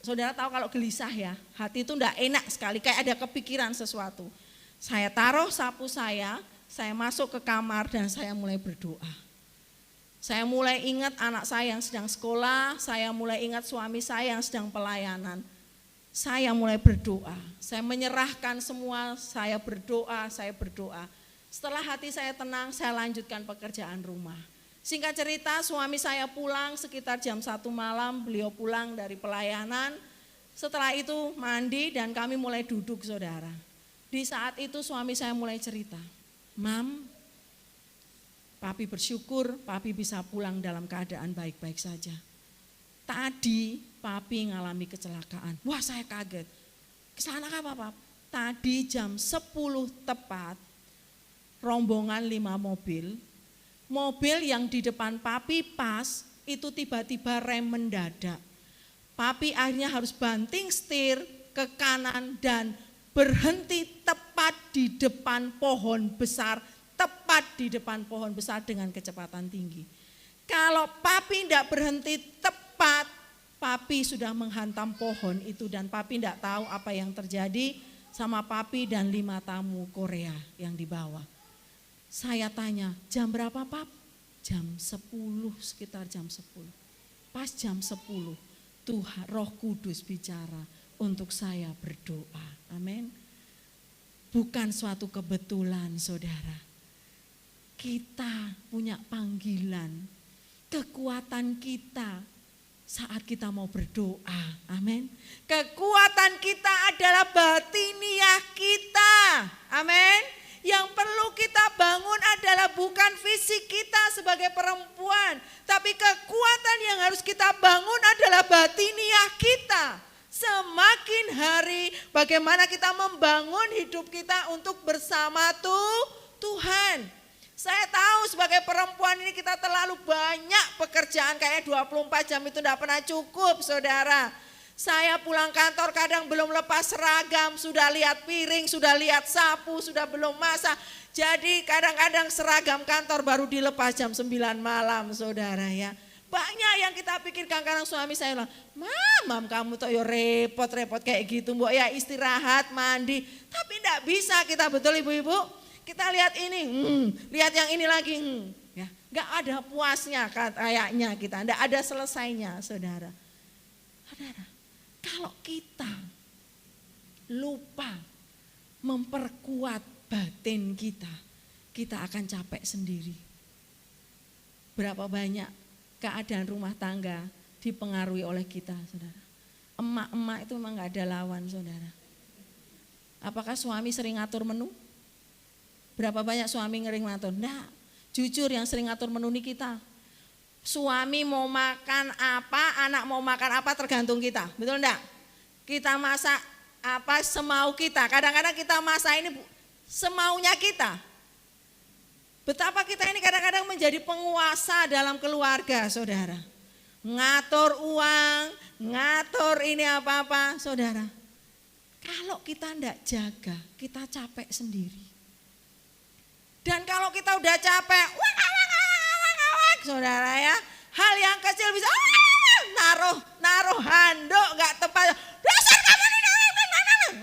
saudara tahu kalau gelisah ya, hati itu tidak enak sekali, kayak ada kepikiran sesuatu. Saya taruh sapu saya masuk ke kamar dan saya mulai berdoa. Saya mulai ingat anak saya yang sedang sekolah, saya mulai ingat suami saya yang sedang pelayanan. Saya mulai berdoa, saya menyerahkan semua, saya berdoa. Setelah hati saya tenang, saya lanjutkan pekerjaan rumah. Singkat cerita, suami saya pulang sekitar jam 1 malam, beliau pulang dari pelayanan. Setelah itu mandi dan kami mulai duduk saudara. Di saat itu suami saya mulai cerita, "Mam, papi bersyukur papi bisa pulang dalam keadaan baik-baik saja. Tadi papi ngalami kecelakaan." Wah, saya kaget. Kecelakaan apa, Pap? Tadi jam 10 tepat, rombongan 5 mobil. Mobil yang di depan papi pas, itu tiba-tiba rem mendadak. Papi akhirnya harus banting setir ke kanan dan berhenti tepat di depan pohon besar. Tepat di depan pohon besar dengan kecepatan tinggi. Kalau papi tidak berhenti tepat, papi sudah menghantam pohon itu dan papi tidak tahu apa yang terjadi sama papi dan 5 tamu Korea yang dibawa. Saya tanya, jam berapa Pap? Jam 10, sekitar jam 10. Pas jam 10, Tuhan Roh Kudus bicara untuk saya berdoa. Amin. Bukan suatu kebetulan saudara. Kita punya panggilan, kekuatan kita saat kita mau berdoa, amin. Kekuatan kita adalah batiniah kita, amin. Yang perlu kita bangun adalah bukan fisik kita sebagai perempuan, tapi kekuatan yang harus kita bangun adalah batiniah kita. Semakin hari bagaimana kita membangun hidup kita untuk bersama Tuhan. Saya tahu sebagai perempuan ini kita terlalu banyak pekerjaan, kayak 24 jam itu tidak pernah cukup saudara. Saya pulang kantor kadang belum lepas seragam, sudah lihat piring, sudah lihat sapu, sudah belum masak. Jadi kadang-kadang seragam kantor baru dilepas jam 9 malam saudara ya. Banyak yang kita pikirkan, kadang suami saya bilang, "Mam, kamu tuh ya repot-repot kayak gitu, mbok ya istirahat, mandi." Tapi tidak bisa kita, betul ibu-ibu. Kita lihat ini, lihat yang ini lagi, ya, nggak ada puasnya kayaknya kita, nggak ada selesainya, saudara. Saudara, kalau kita lupa memperkuat batin kita, kita akan capek sendiri. Berapa banyak keadaan rumah tangga dipengaruhi oleh kita, saudara. Emak-emak itu memang nggak ada lawan, saudara. Apakah suami sering ngatur menu? Berapa banyak suami ngering ngatur? Enggak, jujur yang sering ngatur menu ini kita. Suami mau makan apa, anak mau makan apa tergantung kita, betul enggak? kita masak apa semau kita. Kadang-kadang kita masak ini semaunya kita. Betapa kita ini kadang-kadang menjadi penguasa dalam keluarga, saudara. Ngatur uang, ngatur ini apa-apa, saudara. Kalau kita tidak jaga, kita capek sendiri. Dan kalau kita udah capek, saudara ya, hal yang kecil bisa naruh handuk nggak tepat. Dasar kamu ini,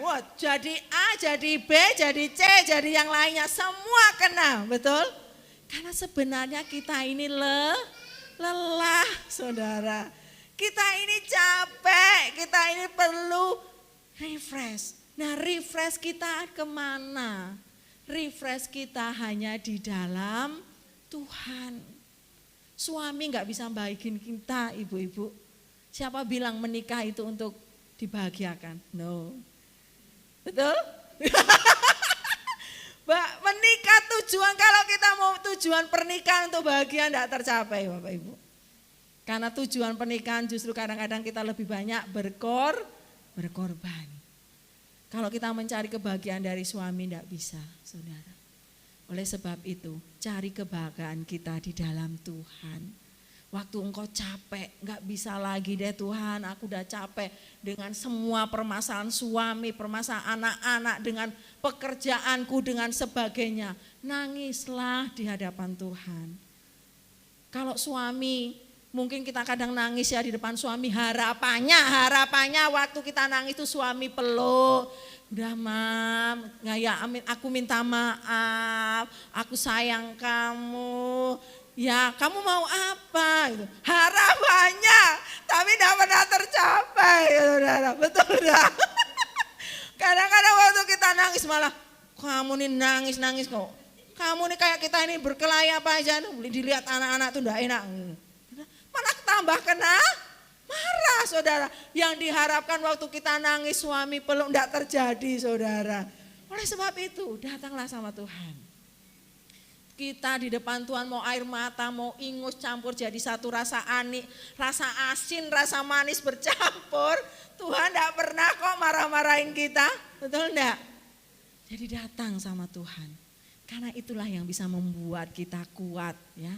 wah, jadi A, jadi B, jadi C, jadi yang lainnya semua kena, betul? Karena sebenarnya kita ini lelah, saudara. Kita ini capek, kita ini perlu refresh. Nah, refresh kita kemana? Refresh kita hanya di dalam Tuhan. Suami nggak bisa bahagiin kita, ibu-ibu. Siapa bilang menikah itu untuk dibahagiakan? No. Betul? Menikah tujuan, kalau kita mau tujuan pernikahan untuk bahagia tidak tercapai, Bapak Ibu. Karena tujuan pernikahan justru kadang-kadang kita lebih banyak berkorban. Kalau kita mencari kebahagiaan dari suami tidak bisa, saudara. Oleh sebab itu, cari kebahagiaan kita di dalam Tuhan. Waktu engkau capek, gak bisa lagi deh Tuhan, aku udah capek dengan semua permasalahan suami, permasalahan anak-anak, dengan pekerjaanku, dengan sebagainya. Nangislah di hadapan Tuhan. Kalau suami, mungkin kita kadang nangis ya di depan suami, harapannya waktu kita nangis itu suami peluk. Udah mam, ya aku minta maaf, aku sayang kamu. Ya kamu mau apa gitu. Harapannya tapi tidak pernah tercapai, saudara. Betul dah. Kadang-kadang waktu kita nangis malah kamu nih nangis kok. Kamu nih kayak kita ini berkelahi apa aja, dilihat anak-anak tuh tidak enak. Malah tambah kena marah, saudara. Yang diharapkan waktu kita nangis suami peluk tidak terjadi, saudara. Oleh sebab itu datanglah sama Tuhan. Kita di depan Tuhan mau air mata, mau ingus campur jadi satu, rasa rasa asin, rasa manis bercampur. Tuhan tidak pernah kok marah-marahin kita, betul enggak? Jadi datang sama Tuhan. Karena itulah yang bisa membuat kita kuat, ya.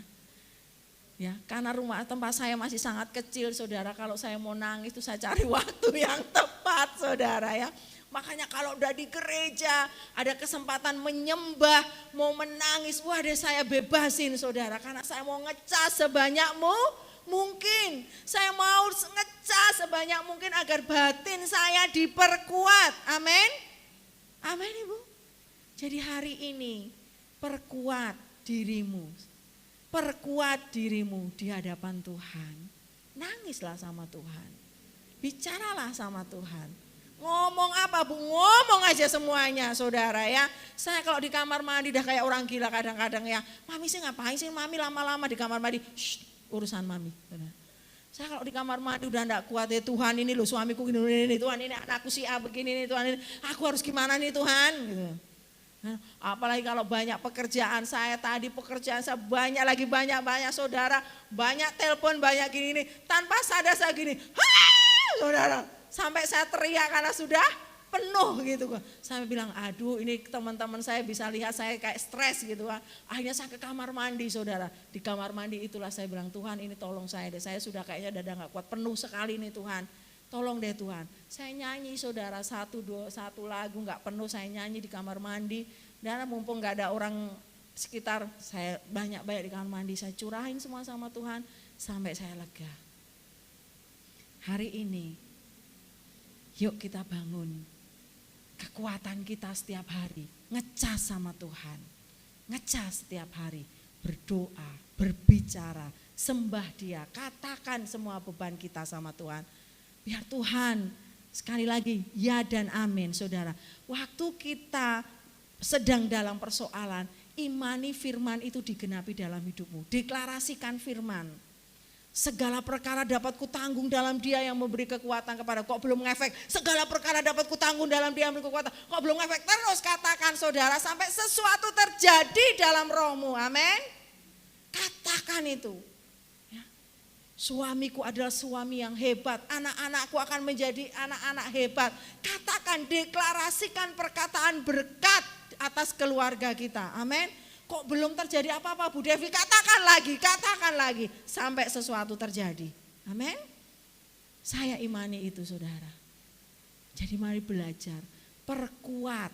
Ya, karena rumah tempat saya masih sangat kecil, saudara. Kalau saya mau nangis itu saya cari waktu yang tepat, saudara ya. Makanya kalau udah di gereja ada kesempatan menyembah, mau menangis, wah deh saya bebasin, saudara. Karena saya mau ngecas sebanyak mungkin. Saya mau ngecas sebanyak mungkin agar batin saya diperkuat. Amin. Amin, Ibu. Jadi hari ini perkuat dirimu. Perkuat dirimu di hadapan Tuhan. Nangislah sama Tuhan. Bicaralah sama Tuhan. Ngomong apa Bu? Ngomong aja semuanya, saudara ya. Saya kalau di kamar mandi dah kayak orang gila kadang-kadang ya. Mami sih ngapain sih Mami lama-lama di kamar mandi? Shh, urusan Mami. Saya kalau di kamar mandi udah enggak kuat ya, Tuhan ini loh suamiku ini, Tuhan ini anakku si A begini nih, Tuhan ini. Aku harus gimana nih Tuhan? Gitu. Apalagi kalau banyak pekerjaan saya tadi, pekerjaan saya banyak lagi, banyak saudara, banyak telepon, banyak gini nih, tanpa sadar saya gini, saudara, sampai saya teriak karena sudah penuh gitu. Saya bilang aduh ini teman-teman saya bisa lihat saya kayak stres gitu. Akhirnya saya ke kamar mandi, saudara. Di kamar mandi itulah saya bilang Tuhan ini tolong saya deh, saya sudah kayaknya dada gak kuat, penuh sekali nih Tuhan. Tolong deh Tuhan, saya nyanyi saudara satu lagu gak penuh, saya nyanyi di kamar mandi. Dan mumpung gak ada orang sekitar, saya banyak di kamar mandi, saya curahin semua sama Tuhan sampai saya lega. Hari ini, yuk kita bangun kekuatan kita setiap hari, ngecas sama Tuhan. Ngecas setiap hari, berdoa, berbicara, sembah Dia, katakan semua beban kita sama Tuhan. Biar Tuhan, sekali lagi, ya dan amin saudara. Waktu kita sedang dalam persoalan, imani firman itu digenapi dalam hidupmu. Deklarasikan firman. Segala perkara dapat kutanggung dalam Dia yang memberi kekuatan kepada. Kok belum ngefek? Segala perkara dapat kutanggung dalam Dia yang memberi kekuatan. Kok belum ngefek? Terus katakan saudara sampai sesuatu terjadi dalam rohmu. Amin. Katakan itu. Ya. Suamiku adalah suami yang hebat, anak-anakku akan menjadi anak-anak hebat. Katakan, deklarasikan perkataan berkat atas keluarga kita. Amin. Kok belum terjadi apa-apa Bu Devi? Katakan lagi, sampai sesuatu terjadi. Amin. Saya imani itu saudara. Jadi mari belajar, perkuat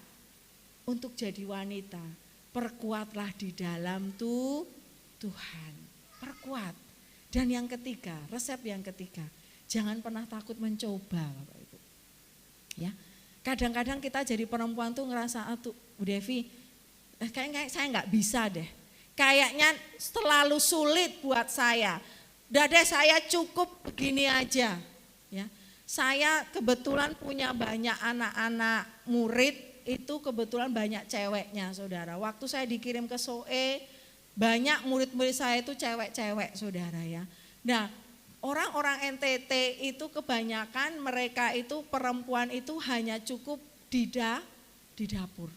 untuk jadi wanita. Perkuatlah di dalam Tuhan. Perkuat. Dan yang ketiga, resep yang ketiga, jangan pernah takut mencoba Bapak Ibu. Ya, kadang-kadang kita jadi perempuan tuh ngerasa, Bu Devi, kayaknya saya nggak bisa deh. Kayaknya terlalu sulit buat saya. Udah deh, saya cukup begini aja. Ya, saya kebetulan punya banyak anak-anak murid, itu kebetulan banyak ceweknya saudara. Waktu saya dikirim ke SOE, banyak murid-murid saya itu cewek-cewek saudara ya. Nah, orang-orang NTT itu kebanyakan mereka itu perempuan itu hanya cukup di dapur.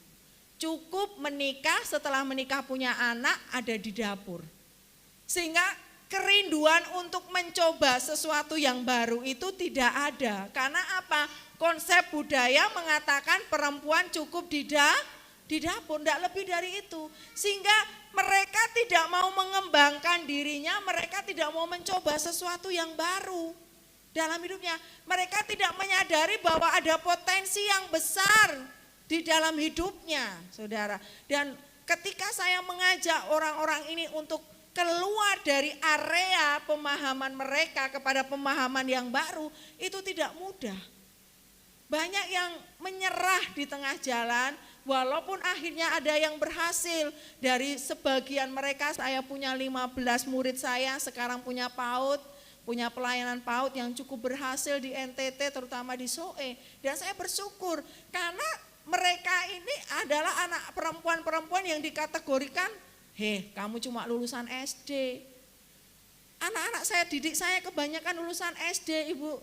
Cukup menikah, setelah menikah punya anak ada di dapur. Sehingga kerinduan untuk mencoba sesuatu yang baru itu tidak ada. Karena apa? Konsep budaya mengatakan perempuan cukup di dapur, tidak lebih dari itu. Sehingga mereka tidak mau mengembangkan dirinya, mereka tidak mau mencoba sesuatu yang baru dalam hidupnya. Mereka tidak menyadari bahwa ada potensi yang besar di dalam hidupnya, saudara. Dan ketika saya mengajak orang-orang ini untuk keluar dari area pemahaman mereka kepada pemahaman yang baru, itu tidak mudah. Banyak yang menyerah di tengah jalan, walaupun akhirnya ada yang berhasil. Dari sebagian mereka, saya punya 15 murid saya, sekarang punya PAUD, punya pelayanan PAUD yang cukup berhasil di NTT, terutama di SOE. Dan saya bersyukur, karena mereka ini adalah anak perempuan-perempuan yang dikategorikan, kamu cuma lulusan SD. Anak-anak saya didik saya kebanyakan lulusan SD, Ibu.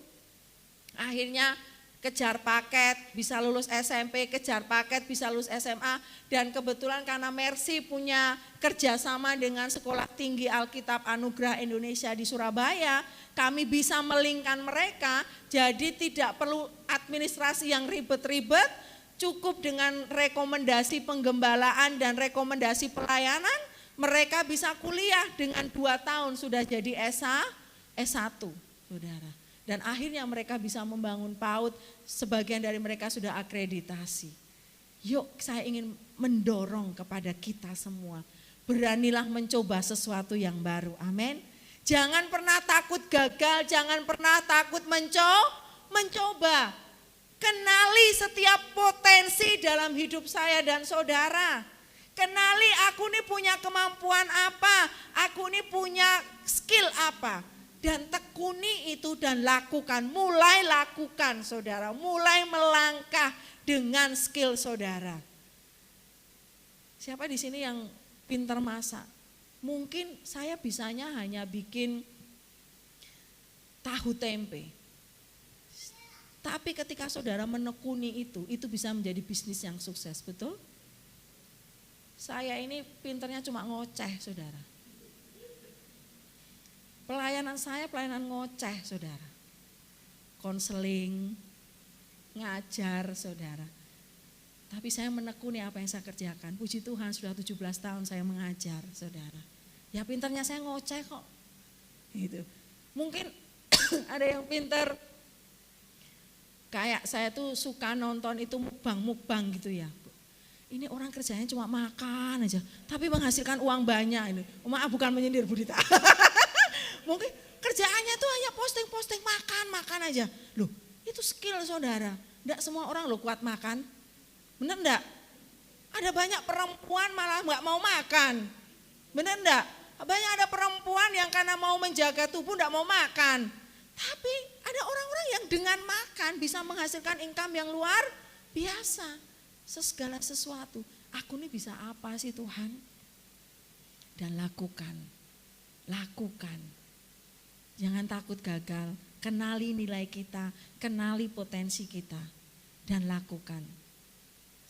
Akhirnya kejar paket, bisa lulus SMP, kejar paket, bisa lulus SMA. Dan kebetulan karena Mercy punya kerjasama dengan Sekolah Tinggi Alkitab Anugerah Indonesia di Surabaya, kami bisa melingkan mereka, jadi tidak perlu administrasi yang ribet-ribet, cukup dengan rekomendasi penggembalaan dan rekomendasi pelayanan, mereka bisa kuliah dengan 2 tahun sudah jadi S1, saudara. Dan akhirnya mereka bisa membangun PAUD, sebagian dari mereka sudah akreditasi. Yuk, saya ingin mendorong kepada kita semua, beranilah mencoba sesuatu yang baru, amin. Jangan pernah takut gagal, jangan pernah takut mencoba. Kenali setiap potensi dalam hidup saya dan saudara. Kenali aku ini punya kemampuan apa, aku ini punya skill apa. Dan tekuni itu dan lakukan, mulai lakukan saudara, mulai melangkah dengan skill saudara. Siapa di sini yang pintar masak? Mungkin saya bisanya hanya bikin tahu tempe. Tapi ketika saudara menekuni itu bisa menjadi bisnis yang sukses, betul? Saya ini pintarnya cuma ngoceh saudara. Pelayanan saya pelayanan ngoceh saudara. Konseling, ngajar saudara. Tapi saya menekuni apa yang saya kerjakan. Puji Tuhan sudah 17 tahun saya mengajar saudara. Ya pintarnya saya ngoceh kok. Gitu. Mungkin ada yang pintar, kayak saya tuh suka nonton itu mukbang gitu ya. Ini orang kerjanya cuma makan aja, tapi menghasilkan uang banyak. Ini. Maaf bukan menyindir Budita. Mungkin kerjaannya tuh hanya posting makan aja. Loh, itu skill saudara. Enggak semua orang loh kuat makan. Bener enggak? Ada banyak perempuan malah enggak mau makan. Bener enggak? Banyak ada perempuan yang karena mau menjaga tubuh enggak mau makan. Tapi ada orang-orang yang dengan makan bisa menghasilkan income yang luar biasa. Segala sesuatu. Aku ini bisa apa sih Tuhan? Dan lakukan. Jangan takut gagal, kenali nilai kita, kenali potensi kita, dan lakukan.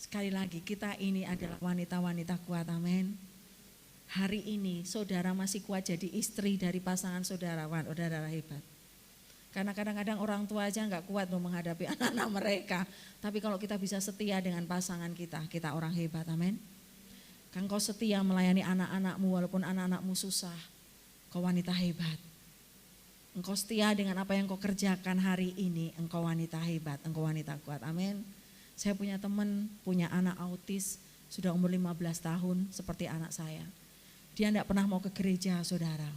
Sekali lagi, kita ini adalah wanita-wanita kuat, amin. hari ini saudara masih kuat jadi istri dari pasangan saudara hebat. Karena kadang-kadang orang tua aja nggak kuat loh menghadapi anak-anak mereka. Tapi kalau kita bisa setia dengan pasangan kita, kita orang hebat, amin. Kan kau setia melayani anak-anakmu walaupun anak-anakmu susah, kau wanita hebat. Engkau setia dengan apa yang kau kerjakan hari ini, engkau wanita hebat, engkau wanita kuat, amin. Saya punya teman, punya anak autis, sudah umur 15 tahun seperti anak saya. Dia tidak pernah mau ke gereja, saudara.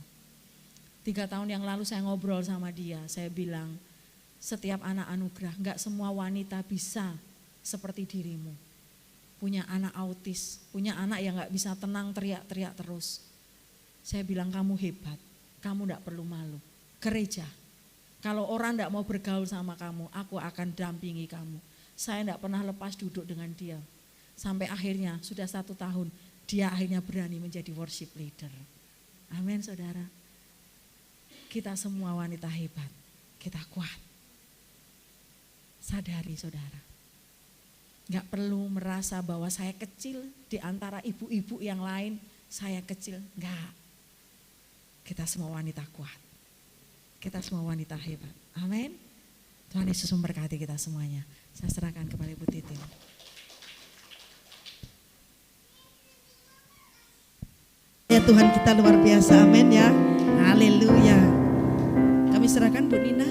3 tahun yang lalu saya ngobrol sama dia, saya bilang, setiap anak anugerah, enggak semua wanita bisa seperti dirimu. Punya anak autis, punya anak yang enggak bisa tenang teriak-teriak terus. Saya bilang kamu hebat, kamu enggak perlu malu. Gereja, kalau orang enggak mau bergaul sama kamu, aku akan dampingi kamu. Saya enggak pernah lepas duduk dengan dia. Sampai akhirnya sudah 1 tahun, dia akhirnya berani menjadi worship leader. Amin saudara. Kita semua wanita hebat, kita kuat. Sadari saudara, gak perlu merasa bahwa saya kecil di antara ibu-ibu yang lain, saya kecil, enggak. Kita semua wanita kuat, kita semua wanita hebat, amin. Tuhan Yesus memberkati kita semuanya. Saya serahkan kepada Ibu Titin. Ya Tuhan kita luar biasa, amin ya. Haleluya. Kami serahkan Bu Nina.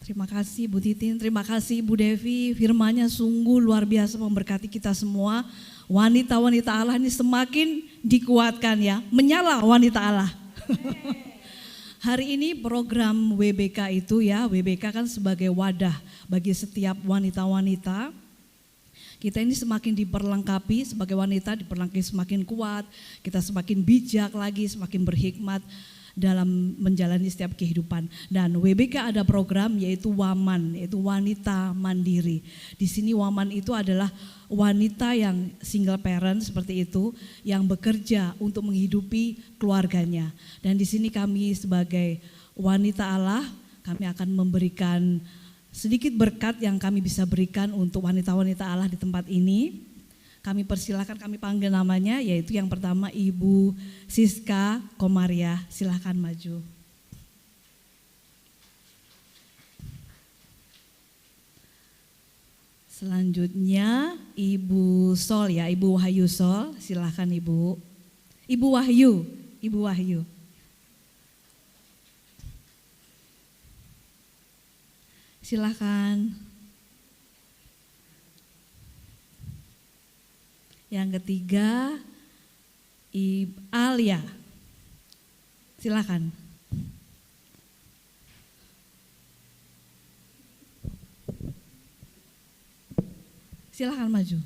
Terima kasih Bu Titin, terima kasih Bu Devi. Firman-Nya sungguh luar biasa memberkati kita semua. Wanita-wanita Allah ini semakin dikuatkan ya. Menyala wanita Allah. Hari ini program WBK itu ya, WBK kan sebagai wadah bagi setiap wanita-wanita. Kita ini semakin diperlengkapi sebagai wanita, diperlengkapi semakin kuat, kita semakin bijak lagi, semakin berhikmat dalam menjalani setiap kehidupan. Dan WBK ada program yaitu WAMAN, yaitu wanita mandiri. Di sini WAMAN itu adalah wanita yang single parent seperti itu, yang bekerja untuk menghidupi keluarganya. Dan di sini kami sebagai wanita Allah, kami akan memberikan sedikit berkat yang kami bisa berikan untuk wanita-wanita Allah di tempat ini. Kami persilakan, kami panggil namanya, yaitu yang pertama Ibu Siska Komaria, silahkan maju. Selanjutnya Ibu Sol ya, Ibu Wahyu Sol, silahkan Ibu. Ibu Wahyu, Ibu Wahyu. Silahkan. Yang ketiga, Alia. Silahkan. Silahkan maju.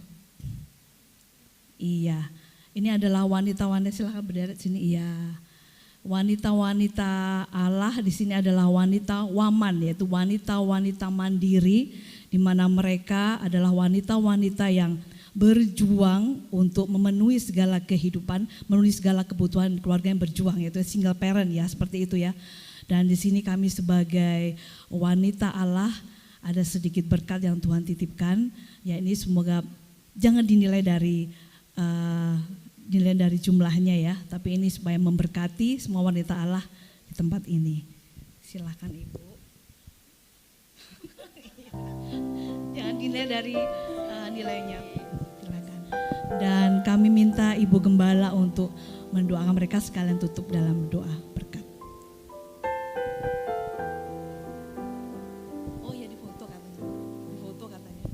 Iya, ini adalah wanita-wanita, silahkan berderet sini. Iya. Wanita-wanita Allah di sini adalah wanita waman, yaitu wanita-wanita mandiri, di mana mereka adalah wanita-wanita yang berjuang untuk memenuhi segala kehidupan, memenuhi segala kebutuhan keluarga yang berjuang, yaitu single parent ya, seperti itu ya. Dan di sini kami sebagai wanita Allah ada sedikit berkat yang Tuhan titipkan, ya ini semoga jangan dinilai dari jumlahnya ya, tapi ini supaya memberkati semua wanita Allah di tempat ini. Silahkan Ibu. Jangan dinilai dari nilainya. Silakan. Dan kami minta Ibu Gembala untuk mendoakan mereka, sekalian tutup dalam doa berkat. Oh ya, difoto katanya. Difoto katanya.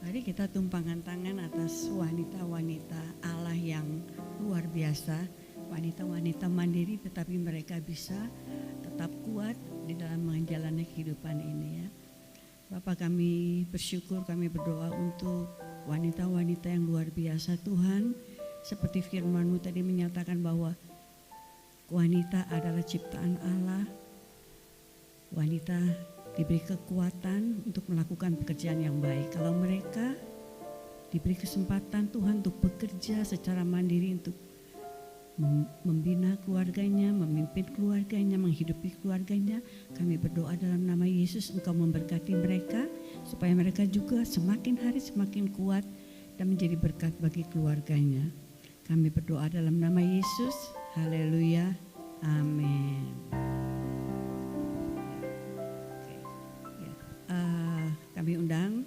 Mari kita tumpangkan tangan atas wanita-wanita Allah yang luar biasa, wanita-wanita mandiri tetapi mereka bisa tetap kuat di dalam menjalani kehidupan ini ya. Bapak, kami bersyukur, kami berdoa untuk wanita-wanita yang luar biasa Tuhan. Seperti firman-Mu tadi menyatakan bahwa Wanita adalah ciptaan Allah. Wanita diberi kekuatan untuk melakukan pekerjaan yang baik. Kalau mereka diberi kesempatan Tuhan untuk bekerja secara mandiri, untuk membina keluarganya, memimpin keluarganya, menghidupi keluarganya, kami berdoa dalam nama Yesus Engkau memberkati mereka, supaya mereka juga semakin hari semakin kuat dan menjadi berkat bagi keluarganya. Kami berdoa dalam nama Yesus. Haleluya. Amin. Kami undang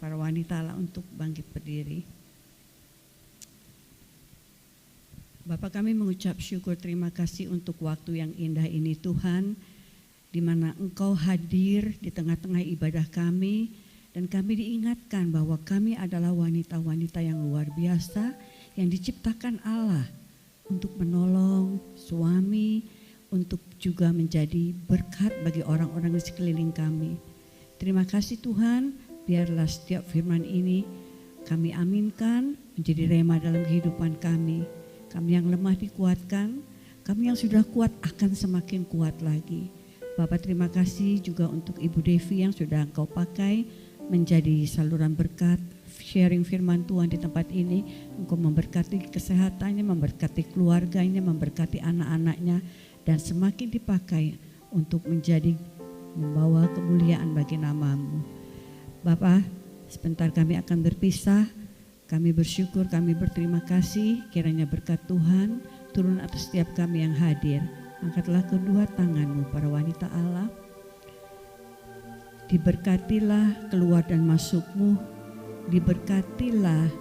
para wanita Allah untuk bangkit berdiri. Bapak, kami mengucap syukur terima kasih untuk waktu yang indah ini Tuhan, di mana Engkau hadir di tengah-tengah ibadah kami, dan kami diingatkan bahwa kami adalah wanita-wanita yang luar biasa yang diciptakan Allah untuk menolong suami, untuk juga menjadi berkat bagi orang-orang di sekeliling kami. Terima kasih Tuhan, biarlah setiap firman ini kami aminkan menjadi rema dalam kehidupan kami. Kami yang lemah dikuatkan, kami yang sudah kuat akan semakin kuat lagi. Bapak, terima kasih juga untuk Ibu Devi yang sudah Engkau pakai menjadi saluran berkat, sharing firman Tuhan di tempat ini. Engkau memberkati kesehatannya, memberkati keluarganya, memberkati anak-anaknya, dan semakin dipakai untuk menjadi membawa kemuliaan bagi nama-Mu. Bapak, sebentar kami akan berpisah. Kami bersyukur, kami berterima kasih, kiranya berkat Tuhan turun atas setiap kami yang hadir. Angkatlah kedua tanganmu para wanita Allah. Diberkatilah keluar dan masukmu, diberkatilah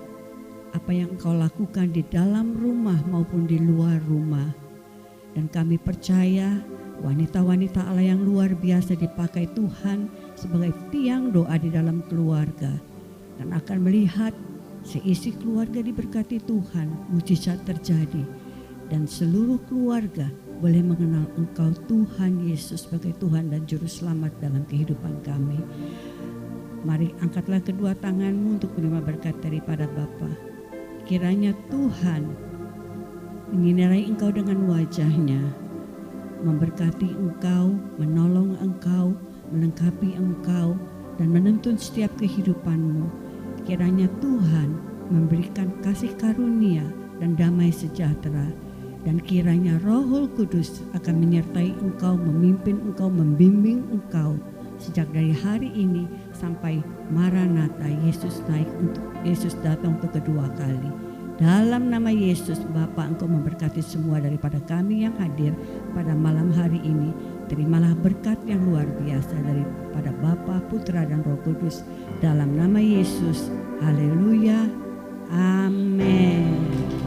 apa yang engkau lakukan di dalam rumah maupun di luar rumah. Dan kami percaya wanita-wanita Allah yang luar biasa dipakai Tuhan sebagai tiang doa di dalam keluarga. Dan akan melihat seisi keluarga diberkati Tuhan, mujizat terjadi, dan seluruh keluarga boleh mengenal Engkau Tuhan Yesus sebagai Tuhan dan Juru Selamat dalam kehidupan kami. Mari angkatlah kedua tanganmu untuk menerima berkat daripada Bapa. Kiranya Tuhan menyinari engkau dengan wajah-Nya, memberkati engkau, menolong engkau, melengkapi engkau, dan menuntun setiap kehidupanmu. Kiranya Tuhan memberikan kasih karunia dan damai sejahtera, dan kiranya Roh Kudus akan menyertai engkau, memimpin engkau, membimbing engkau sejak dari hari ini sampai Maranatha, Yesus datang untuk kedua kali. Dalam nama Yesus Bapa, Engkau memberkati semua daripada kami yang hadir pada malam hari ini. Terimalah berkat yang luar biasa daripada Bapa, Putra, dan Roh Kudus. Dalam nama Yesus, haleluya, amin.